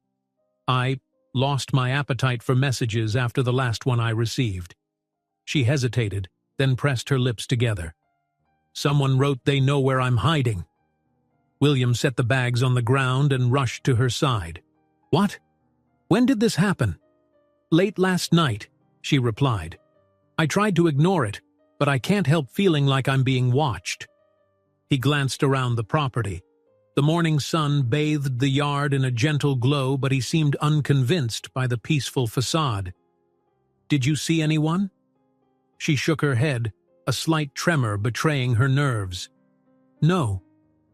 A: "I lost my appetite for messages after the last one I received." She hesitated, then pressed her lips together. "Someone wrote they know where I'm hiding." William set the bags on the ground and rushed to her side. "What? When did this happen?" "Late last night," she replied. "I tried to ignore it, but I can't help feeling like I'm being watched." He glanced around the property. The morning sun bathed the yard in a gentle glow, but he seemed unconvinced by the peaceful facade. "Did you see anyone?" She shook her head, a slight tremor betraying her nerves. "No."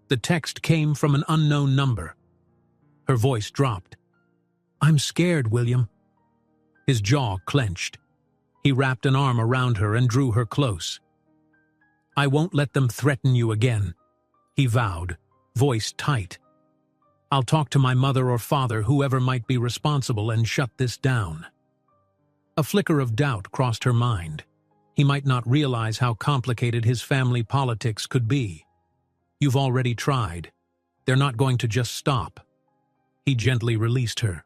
A: The text came from an unknown number. Her voice dropped. "I'm scared, William." His jaw clenched. He wrapped an arm around her and drew her close. "I won't let them threaten you again," he vowed, voice tight. "I'll talk to my mother or father, whoever might be responsible, and shut this down." A flicker of doubt crossed her mind. He might not realize how complicated his family politics could be. "You've already tried. They're not going to just stop." He gently released her.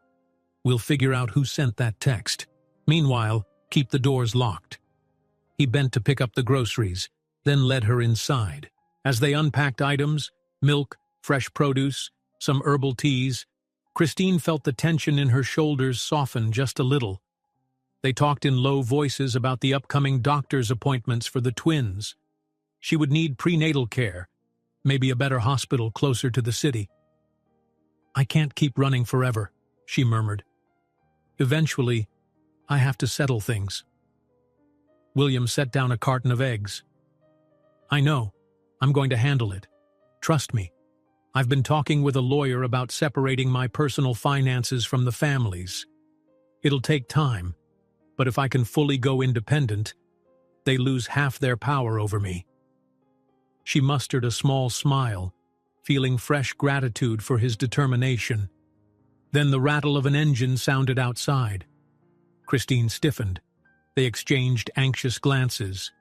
A: "We'll figure out who sent that text. Meanwhile, keep the doors locked." He bent to pick up the groceries, then led her inside. As they unpacked items, milk, fresh produce, some herbal teas, Christine felt the tension in her shoulders soften just a little. They talked in low voices about the upcoming doctor's appointments for the twins. She would need prenatal care, maybe a better hospital closer to the city. "I can't keep running forever," she murmured. "Eventually, I have to settle things." William set down a carton of eggs. "I know. I'm going to handle it. Trust me. I've been talking with a lawyer about separating my personal finances from the family's. It'll take time, but if I can fully go independent, they lose half their power over me." She mustered a small smile, feeling fresh gratitude for his determination. Then the rattle of an engine sounded outside. Christine stiffened. They exchanged anxious glances.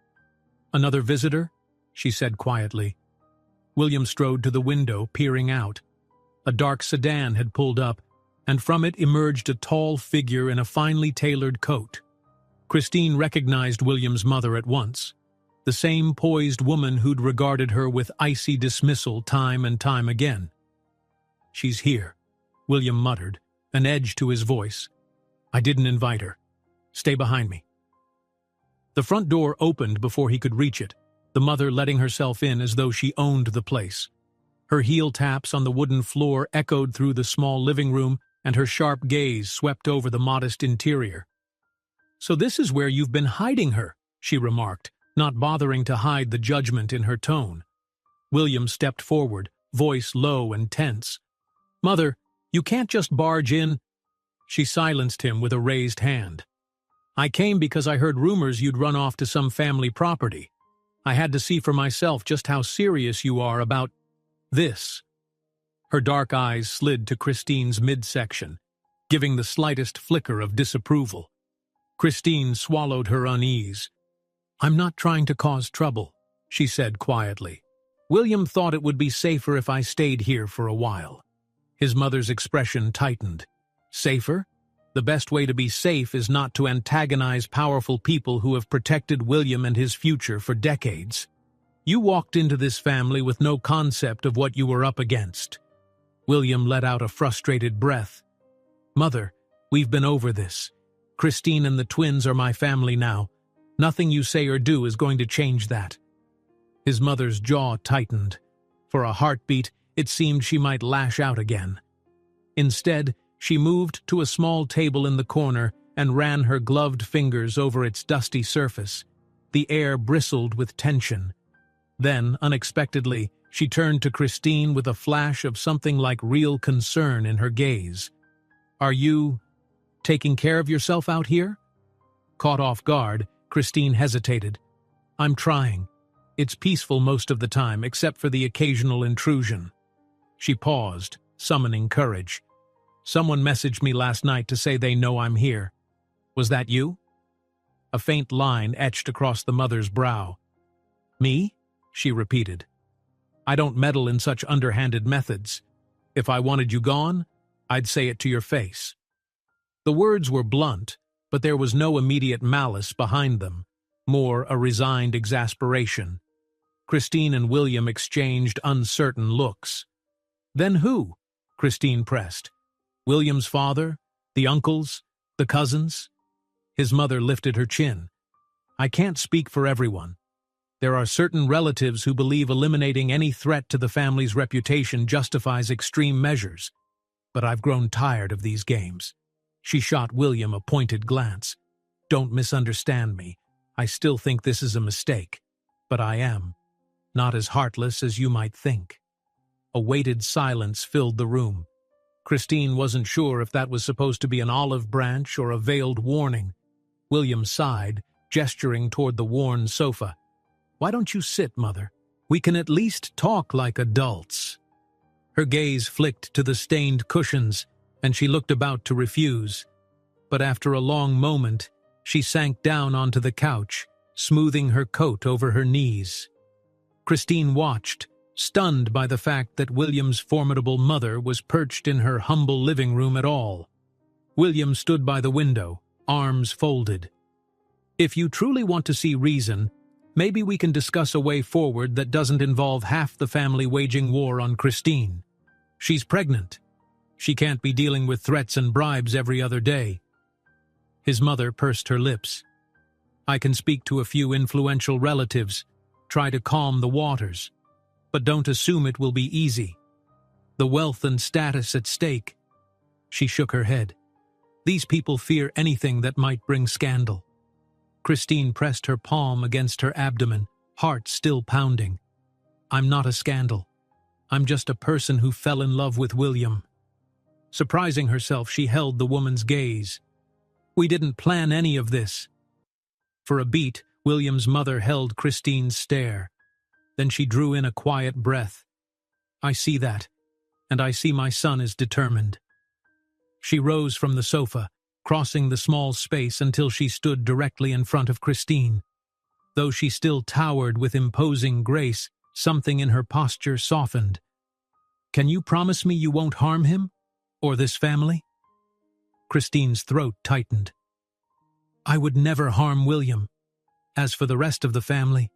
A: "Another visitor?" she said quietly. William strode to the window, peering out. A dark sedan had pulled up, and from it emerged a tall figure in a finely tailored coat. Christine recognized William's mother at once, the same poised woman who'd regarded her with icy dismissal time and time again. "She's here," William muttered, an edge to his voice. "I didn't invite her. Stay behind me." The front door opened before he could reach it, the mother letting herself in as though she owned the place. Her heel taps on the wooden floor echoed through the small living room, and her sharp gaze swept over the modest interior. "So this is where you've been hiding her," she remarked, not bothering to hide the judgment in her tone. William stepped forward, voice low and tense. "Mother, you can't just barge in." She silenced him with a raised hand. "I came because I heard rumors you'd run off to some family property. I had to see for myself just how serious you are about this." Her dark eyes slid to Christine's midsection, giving the slightest flicker of disapproval. Christine swallowed her unease. "I'm not trying to cause trouble," she said quietly. "William thought it would be safer if I stayed here for a while." His mother's expression tightened. "Safer? The best way to be safe is not to antagonize powerful people who have protected William and his future for decades. You walked into this family with no concept of what you were up against." William let out a frustrated breath. "Mother, we've been over this. Christine and the twins are my family now. Nothing you say or do is going to change that." His mother's jaw tightened. For a heartbeat, it seemed she might lash out again. Instead, she moved to a small table in the corner and ran her gloved fingers over its dusty surface. The air bristled with tension. Then, unexpectedly, she turned to Christine with a flash of something like real concern in her gaze. "Are you Taking care of yourself out here?" Caught off guard, Christine hesitated. "I'm trying. It's peaceful most of the time, except for the occasional intrusion." She paused, summoning courage. "Someone messaged me last night to say they know I'm here. Was that you?" A faint line etched across the mother's brow. "Me?" she repeated. "I don't meddle in such underhanded methods. If I wanted you gone, I'd say it to your face." The words were blunt, but there was no immediate malice behind them, more a resigned exasperation. Christine and William exchanged uncertain looks. "Then who?" Christine pressed. "William's father? The uncles? The cousins?" His mother lifted her chin. "I can't speak for everyone. There are certain relatives who believe eliminating any threat to the family's reputation justifies extreme measures. But I've grown tired of these games." She shot William a pointed glance. "Don't misunderstand me. I still think this is a mistake. But I am. Not as heartless as you might think." A weighted silence filled the room. Christine wasn't sure if that was supposed to be an olive branch or a veiled warning. William sighed, gesturing toward the worn sofa. "Why don't you sit, Mother? We can at least talk like adults." Her gaze flicked to the stained cushions, and she looked about to refuse. But after a long moment, she sank down onto the couch, smoothing her coat over her knees. Christine watched, stunned by the fact that William's formidable mother was perched in her humble living room at all. William stood by the window, arms folded. "If you truly want to see reason, maybe we can discuss a way forward that doesn't involve half the family waging war on Christine. She's pregnant. She can't be dealing with threats and bribes every other day." His mother pursed her lips. "I can speak to a few influential relatives, try to calm the waters. But don't assume it will be easy. The wealth and status at stake." She shook her head. "These people fear anything that might bring scandal." Christine pressed her palm against her abdomen, heart still pounding. "I'm not a scandal. I'm just a person who fell in love with William." Surprising herself, she held the woman's gaze. "We didn't plan any of this." For a beat, William's mother held Christine's stare. Then she drew in a quiet breath. "I see that, and I see my son is determined." She rose from the sofa, crossing the small space until she stood directly in front of Christine. Though she still towered with imposing grace, something in her posture softened. "Can you promise me you won't harm him? Or this family?" Christine's throat tightened. "I would never harm William. As for the rest of the family,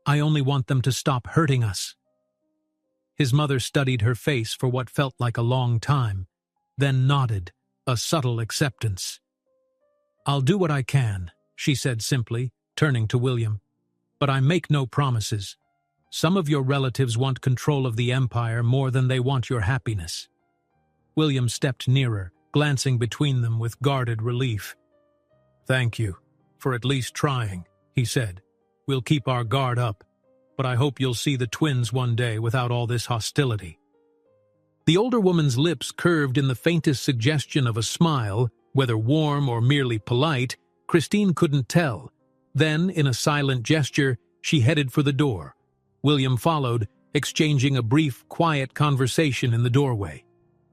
A: I only want them to stop hurting us." His mother studied her face for what felt like a long time, then nodded, a subtle acceptance. "I'll do what I can," she said simply, turning to William. "But I make no promises. Some of your relatives want control of the empire more than they want your happiness." William stepped nearer, glancing between them with guarded relief. "Thank you, for at least trying," he said. "We'll keep our guard up, but I hope you'll see the twins one day without all this hostility." The older woman's lips curved in the faintest suggestion of a smile, whether warm or merely polite, Christine couldn't tell. Then, in a silent gesture, she headed for the door. William followed, exchanging a brief, quiet conversation in the doorway.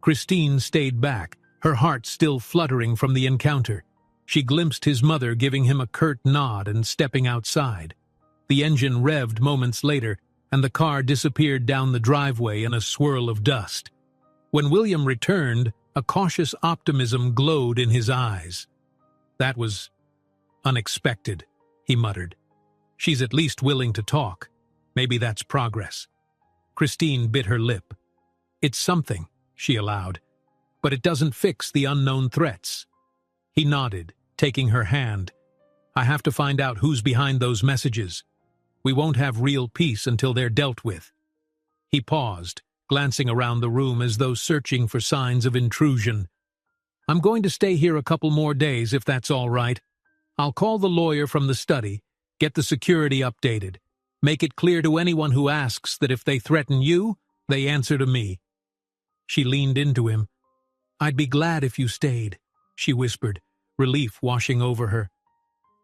A: Christine stayed back, her heart still fluttering from the encounter. She glimpsed his mother giving him a curt nod and stepping outside. The engine revved moments later, and the car disappeared down the driveway in a swirl of dust. When William returned, a cautious optimism glowed in his eyes. "That was unexpected," he muttered. "She's at least willing to talk. Maybe that's progress." Christine bit her lip. "It's something," she allowed, "but it doesn't fix the unknown threats." He nodded, taking her hand. "I have to find out who's behind those messages. We won't have real peace until they're dealt with." He paused, glancing around the room as though searching for signs of intrusion. "I'm going to stay here a couple more days, if that's all right. I'll call the lawyer from the study, get the security updated, make it clear to anyone who asks that if they threaten you, they answer to me." She leaned into him. "I'd be glad if you stayed. she whispered, relief washing over her.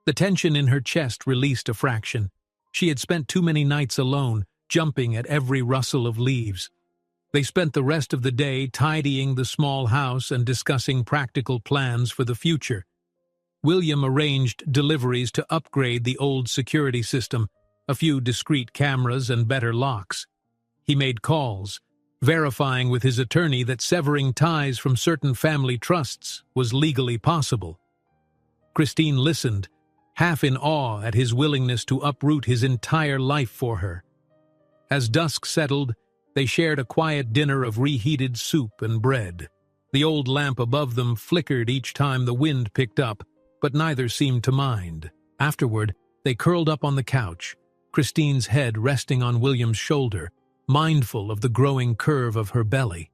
A: The tension in her chest released a fraction. She had spent too many nights alone, jumping at every rustle of leaves. They spent the rest of the day tidying the small house and discussing practical plans for the future. William arranged deliveries to upgrade the old security system, a few discreet cameras and better locks. He made calls, verifying with his attorney that severing ties from certain family trusts was legally possible. Christine listened, half in awe at his willingness to uproot his entire life for her. As dusk settled, they shared a quiet dinner of reheated soup and bread. The old lamp above them flickered each time the wind picked up, but neither seemed to mind. Afterward, they curled up on the couch, Christine's head resting on William's shoulder, mindful of the growing curve of her belly.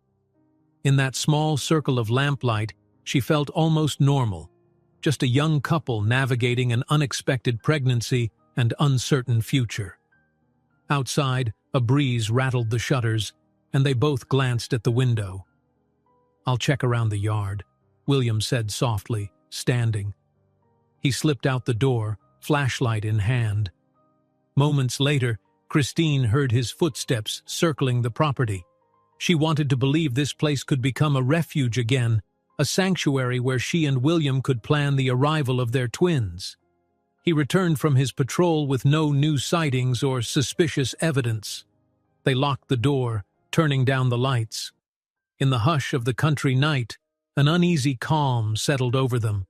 A: In that small circle of lamplight, she felt almost normal, just a young couple navigating an unexpected pregnancy and uncertain future. Outside, a breeze rattled the shutters, and they both glanced at the window. "I'll check around the yard," William said softly, standing. He slipped out the door, flashlight in hand. Moments later, Christine heard his footsteps circling the property. She wanted to believe this place could become a refuge again, a sanctuary where she and William could plan the arrival of their twins. He returned from his patrol with no new sightings or suspicious evidence. They locked the door, turning down the lights. In the hush of the country night, an uneasy calm settled over them.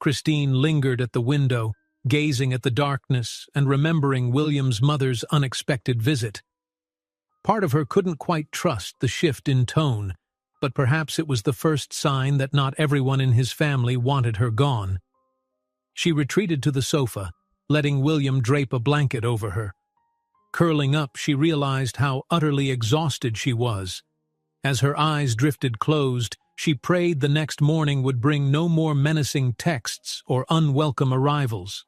A: Christine lingered at the window, gazing at the darkness and remembering William's mother's unexpected visit. Part of her couldn't quite trust the shift in tone, but perhaps it was the first sign that not everyone in his family wanted her gone. She retreated to the sofa, letting William drape a blanket over her. Curling up, she realized how utterly exhausted she was. As her eyes drifted closed, she prayed the next morning would bring no more menacing texts or unwelcome arrivals.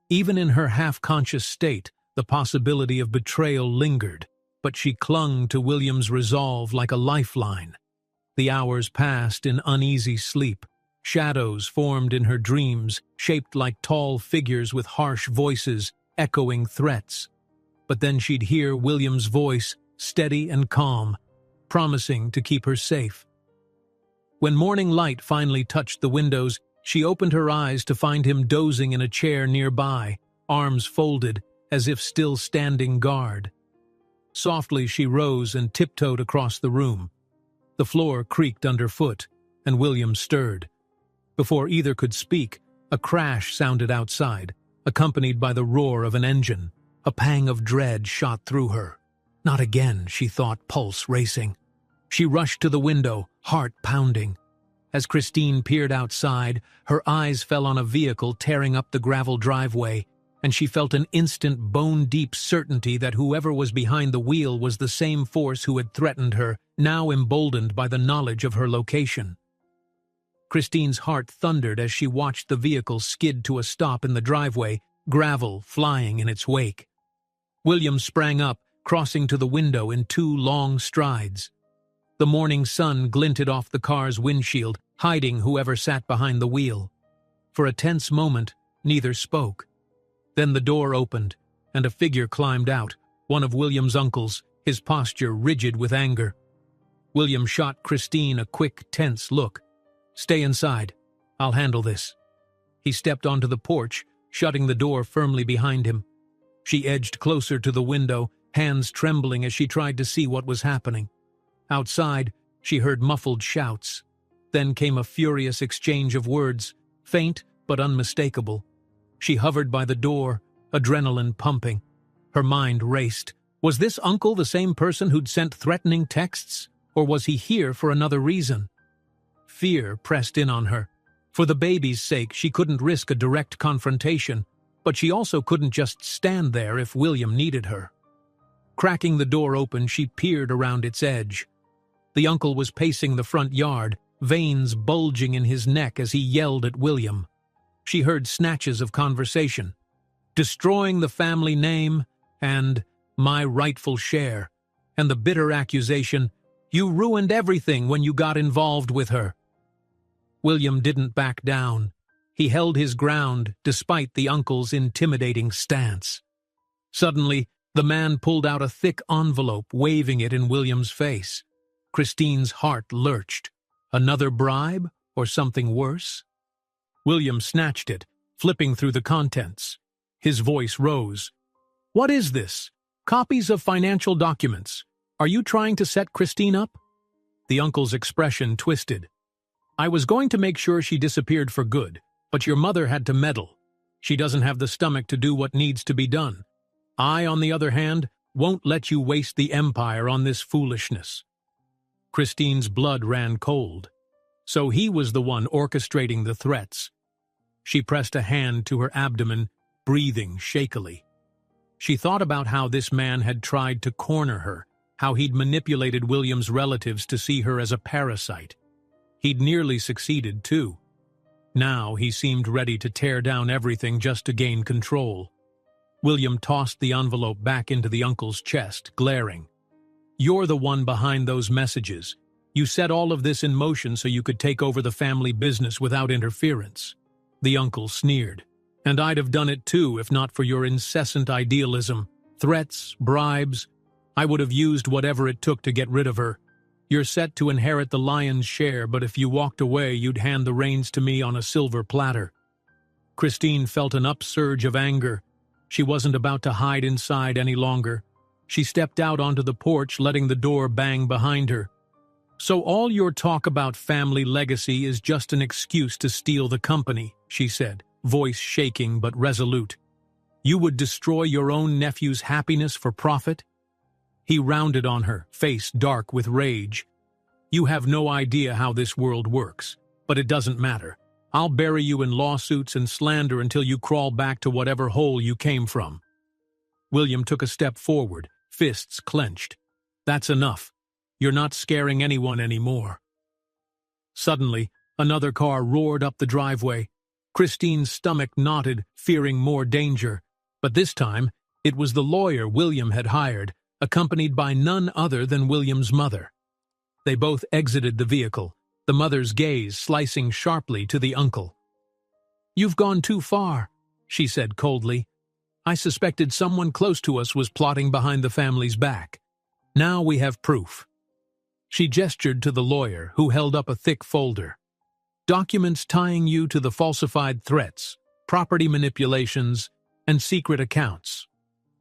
A: Even in her half-conscious state, the possibility of betrayal lingered, but she clung to William's resolve like a lifeline. The hours passed in uneasy sleep. Shadows formed in her dreams, shaped like tall figures with harsh voices, echoing threats. But then she'd hear William's voice, steady and calm, promising to keep her safe. When morning light finally touched the windows, she opened her eyes to find him dozing in a chair nearby, arms folded, as if still standing guard. Softly she rose and tiptoed across the room. The floor creaked underfoot, and William stirred. Before either could speak, a crash sounded outside, accompanied by the roar of an engine. A pang of dread shot through her. Not again, she thought, pulse racing. She rushed to the window, heart pounding. As Christine peered outside, her eyes fell on a vehicle tearing up the gravel driveway, and she felt an instant bone-deep certainty that whoever was behind the wheel was the same force who had threatened her, now emboldened by the knowledge of her location. Christine's heart thundered as she watched the vehicle skid to a stop in the driveway, gravel flying in its wake. William sprang up, crossing to the window in 2 long strides. The morning sun glinted off the car's windshield, hiding whoever sat behind the wheel. For a tense moment, neither spoke. Then the door opened, and a figure climbed out, one of William's uncles, his posture rigid with anger. William shot Christine a quick, tense look. "Stay inside. I'll handle this." He stepped onto the porch, shutting the door firmly behind him. She edged closer to the window, hands trembling as she tried to see what was happening. Outside, she heard muffled shouts. Then came a furious exchange of words, faint but unmistakable. She hovered by the door, adrenaline pumping. Her mind raced. Was this uncle the same person who'd sent threatening texts, or was he here for another reason? Fear pressed in on her. For the baby's sake, she couldn't risk a direct confrontation, but she also couldn't just stand there if William needed her. Cracking the door open, she peered around its edge. The uncle was pacing the front yard, veins bulging in his neck as he yelled at William. She heard snatches of conversation. Destroying the family name, and my rightful share, and the bitter accusation, "You ruined everything when you got involved with her." William didn't back down. He held his ground despite the uncle's intimidating stance. Suddenly, the man pulled out a thick envelope, waving it in William's face. Christine's heart lurched. Another bribe, or something worse? William snatched it, flipping through the contents. His voice rose. "What is this? Copies of financial documents. Are you trying to set Christine up?" The uncle's expression twisted. "I was going to make sure she disappeared for good, but your mother had to meddle. She doesn't have the stomach to do what needs to be done. I, on the other hand, won't let you waste the empire on this foolishness." Christine's blood ran cold. So he was the one orchestrating the threats. She pressed a hand to her abdomen, breathing shakily. She thought about how this man had tried to corner her, how he'd manipulated William's relatives to see her as a parasite. He'd nearly succeeded, too. Now he seemed ready to tear down everything just to gain control. William tossed the envelope back into the uncle's chest, glaring. "You're the one behind those messages. You set all of this in motion so you could take over the family business without interference." The uncle sneered. "And I'd have done it too if not for your incessant idealism. Threats, bribes. I would have used whatever it took to get rid of her. You're set to inherit the lion's share, but if you walked away, you'd hand the reins to me on a silver platter." Christine felt an upsurge of anger. She wasn't about to hide inside any longer. She stepped out onto the porch, letting the door bang behind her. "So all your talk about family legacy is just an excuse to steal the company," she said, voice shaking but resolute. "You would destroy your own nephew's happiness for profit?" He rounded on her, face dark with rage. "You have no idea how this world works, but it doesn't matter. I'll bury you in lawsuits and slander until you crawl back to whatever hole you came from." William took a step forward, fists clenched. "That's enough. You're not scaring anyone anymore." Suddenly, another car roared up the driveway. Christine's stomach knotted, fearing more danger. But this time, it was the lawyer William had hired, accompanied by none other than William's mother. They both exited the vehicle, the mother's gaze slicing sharply to the uncle. "You've gone too far," she said coldly. "I suspected someone close to us was plotting behind the family's back. Now we have proof." She gestured to the lawyer, who held up a thick folder. "Documents tying you to the falsified threats, property manipulations, and secret accounts.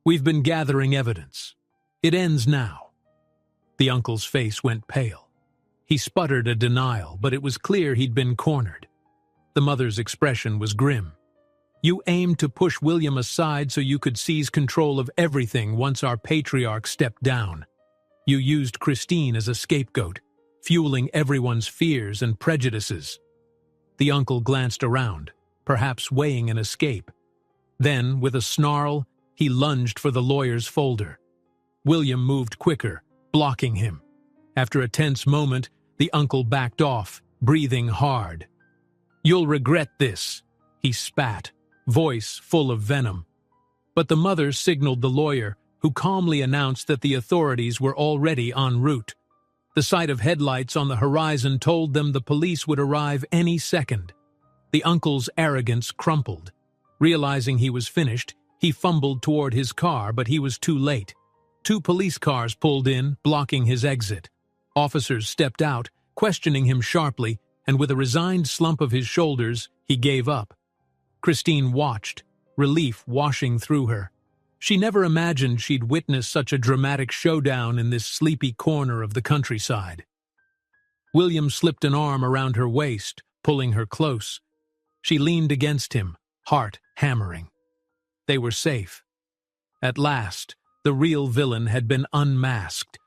A: We've been gathering evidence. It ends now." The uncle's face went pale. He sputtered a denial, but it was clear he'd been cornered. The mother's expression was grim. "You aimed to push William aside so you could seize control of everything once our patriarch stepped down. You used Christine as a scapegoat, fueling everyone's fears and prejudices." The uncle glanced around, perhaps weighing an escape. Then, with a snarl, he lunged for the lawyer's folder. William moved quicker, blocking him. After a tense moment, the uncle backed off, breathing hard. "You'll regret this," he spat, voice full of venom. But the mother signaled the lawyer, who calmly announced that the authorities were already en route. The sight of headlights on the horizon told them the police would arrive any second. The uncle's arrogance crumpled. Realizing he was finished, he fumbled toward his car, but he was too late. 2 police cars pulled in, blocking his exit. Officers stepped out, questioning him sharply, and with a resigned slump of his shoulders, he gave up. Christine watched, relief washing through her. She never imagined she'd witness such a dramatic showdown in this sleepy corner of the countryside. William slipped an arm around her waist, pulling her close. She leaned against him, heart hammering. They were safe. At last, the real villain had been unmasked.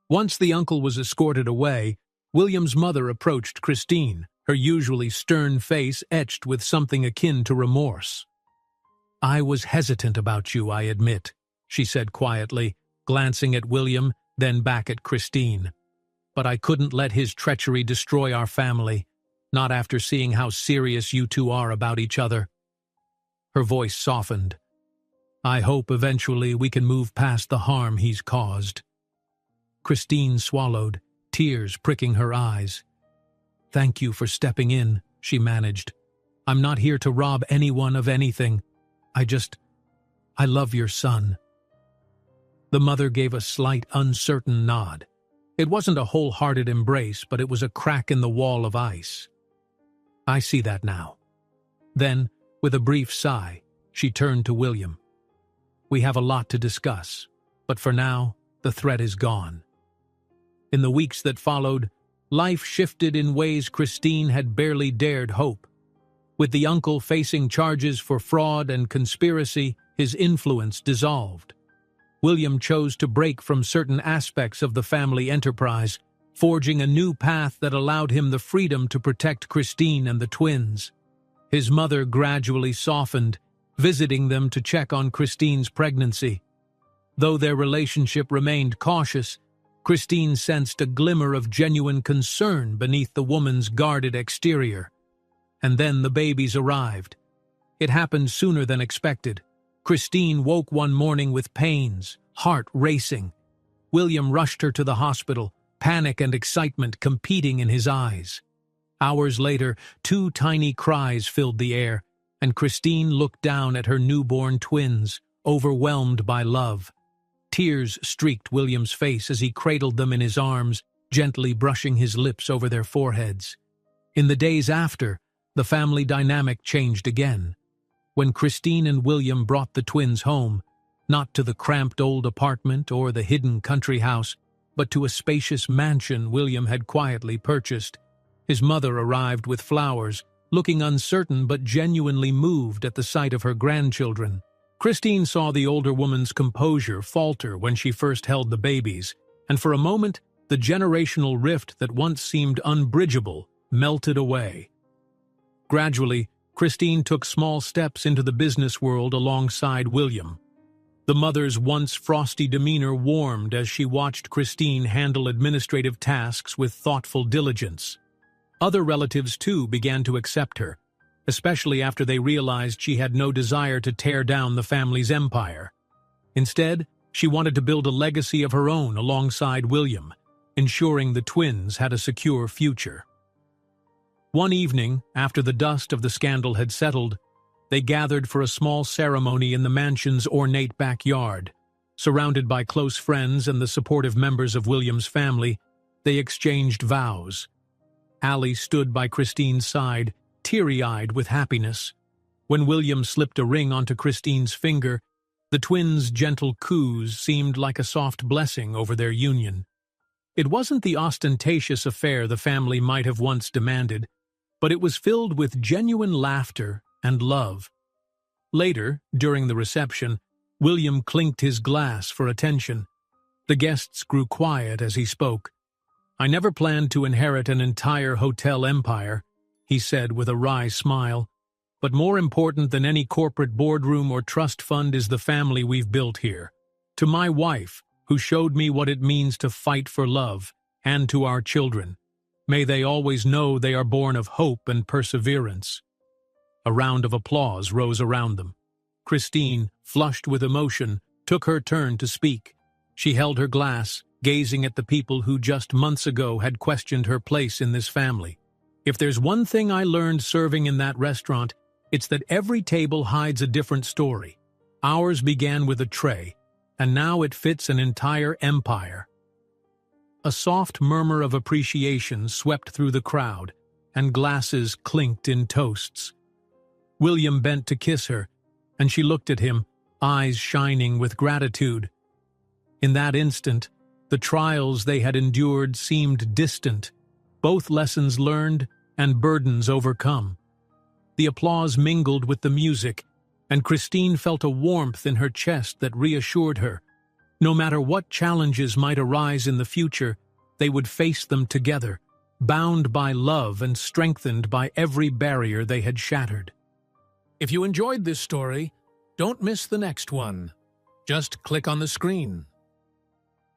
A: Once the uncle was escorted away, William's mother approached Christine, her usually stern face etched with something akin to remorse. "I was hesitant about you, I admit," she said quietly, glancing at William, then back at Christine. "But I couldn't let his treachery destroy our family, not after seeing how serious you two are about each other." Her voice softened. "I hope eventually we can move past the harm he's caused." Christine swallowed, tears pricking her eyes. "Thank you for stepping in," she managed. "I'm not here to rob anyone of anything. I love your son." The mother gave a slight, uncertain nod. It wasn't a wholehearted embrace, but it was a crack in the wall of ice. "I see that now." Then, with a brief sigh, she turned to William. "We have a lot to discuss, but for now, the threat is gone." In the weeks that followed, life shifted in ways Christine had barely dared hope. With the uncle facing charges for fraud and conspiracy, his influence dissolved. William chose to break from certain aspects of the family enterprise, forging a new path that allowed him the freedom to protect Christine and the twins. His mother gradually softened, visiting them to check on Christine's pregnancy. Though their relationship remained cautious, Christine sensed a glimmer of genuine concern beneath the woman's guarded exterior. And then the babies arrived. It happened sooner than expected. Christine woke one morning with pains, heart racing. William rushed her to the hospital, panic and excitement competing in his eyes. Hours later, 2 tiny cries filled the air, and Christine looked down at her newborn twins, overwhelmed by love. Tears streaked William's face as he cradled them in his arms, gently brushing his lips over their foreheads. In the days after, the family dynamic changed again. When Christine and William brought the twins home, not to the cramped old apartment or the hidden country house, but to a spacious mansion William had quietly purchased, his mother arrived with flowers, looking uncertain but genuinely moved at the sight of her grandchildren. Christine saw the older woman's composure falter when she first held the babies, and for a moment, the generational rift that once seemed unbridgeable melted away. Gradually, Christine took small steps into the business world alongside William. The mother's once frosty demeanor warmed as she watched Christine handle administrative tasks with thoughtful diligence. Other relatives, too, began to accept her, especially after they realized she had no desire to tear down the family's empire. Instead, she wanted to build a legacy of her own alongside William, ensuring the twins had a secure future. One evening, after the dust of the scandal had settled, they gathered for a small ceremony in the mansion's ornate backyard. Surrounded by close friends and the supportive members of William's family, they exchanged vows. Allie stood by Christine's side, teary-eyed with happiness. When William slipped a ring onto Christine's finger, the twins' gentle coos seemed like a soft blessing over their union. It wasn't the ostentatious affair the family might have once demanded, but it was filled with genuine laughter and love. Later, during the reception, William clinked his glass for attention. The guests grew quiet as he spoke. "I never planned to inherit an entire hotel empire," he said with a wry smile. "But more important than any corporate boardroom or trust fund is the family we've built here. To my wife, who showed me what it means to fight for love, and to our children. May they always know they are born of hope and perseverance." A round of applause rose around them. Christine, flushed with emotion, took her turn to speak. She held her glass, gazing at the people who just months ago had questioned her place in this family. "If there's one thing I learned serving in that restaurant, it's that every table hides a different story. Ours began with a tray, and now it fits an entire empire." A soft murmur of appreciation swept through the crowd, and glasses clinked in toasts. William bent to kiss her, and she looked at him, eyes shining with gratitude. In that instant, the trials they had endured seemed distant, both lessons learned and burdens overcome. The applause mingled with the music, and Christine felt a warmth in her chest that reassured her. No matter what challenges might arise in the future, they would face them together, bound by love and strengthened by every barrier they had shattered. If you enjoyed this story, don't miss the next one. Just click on the screen.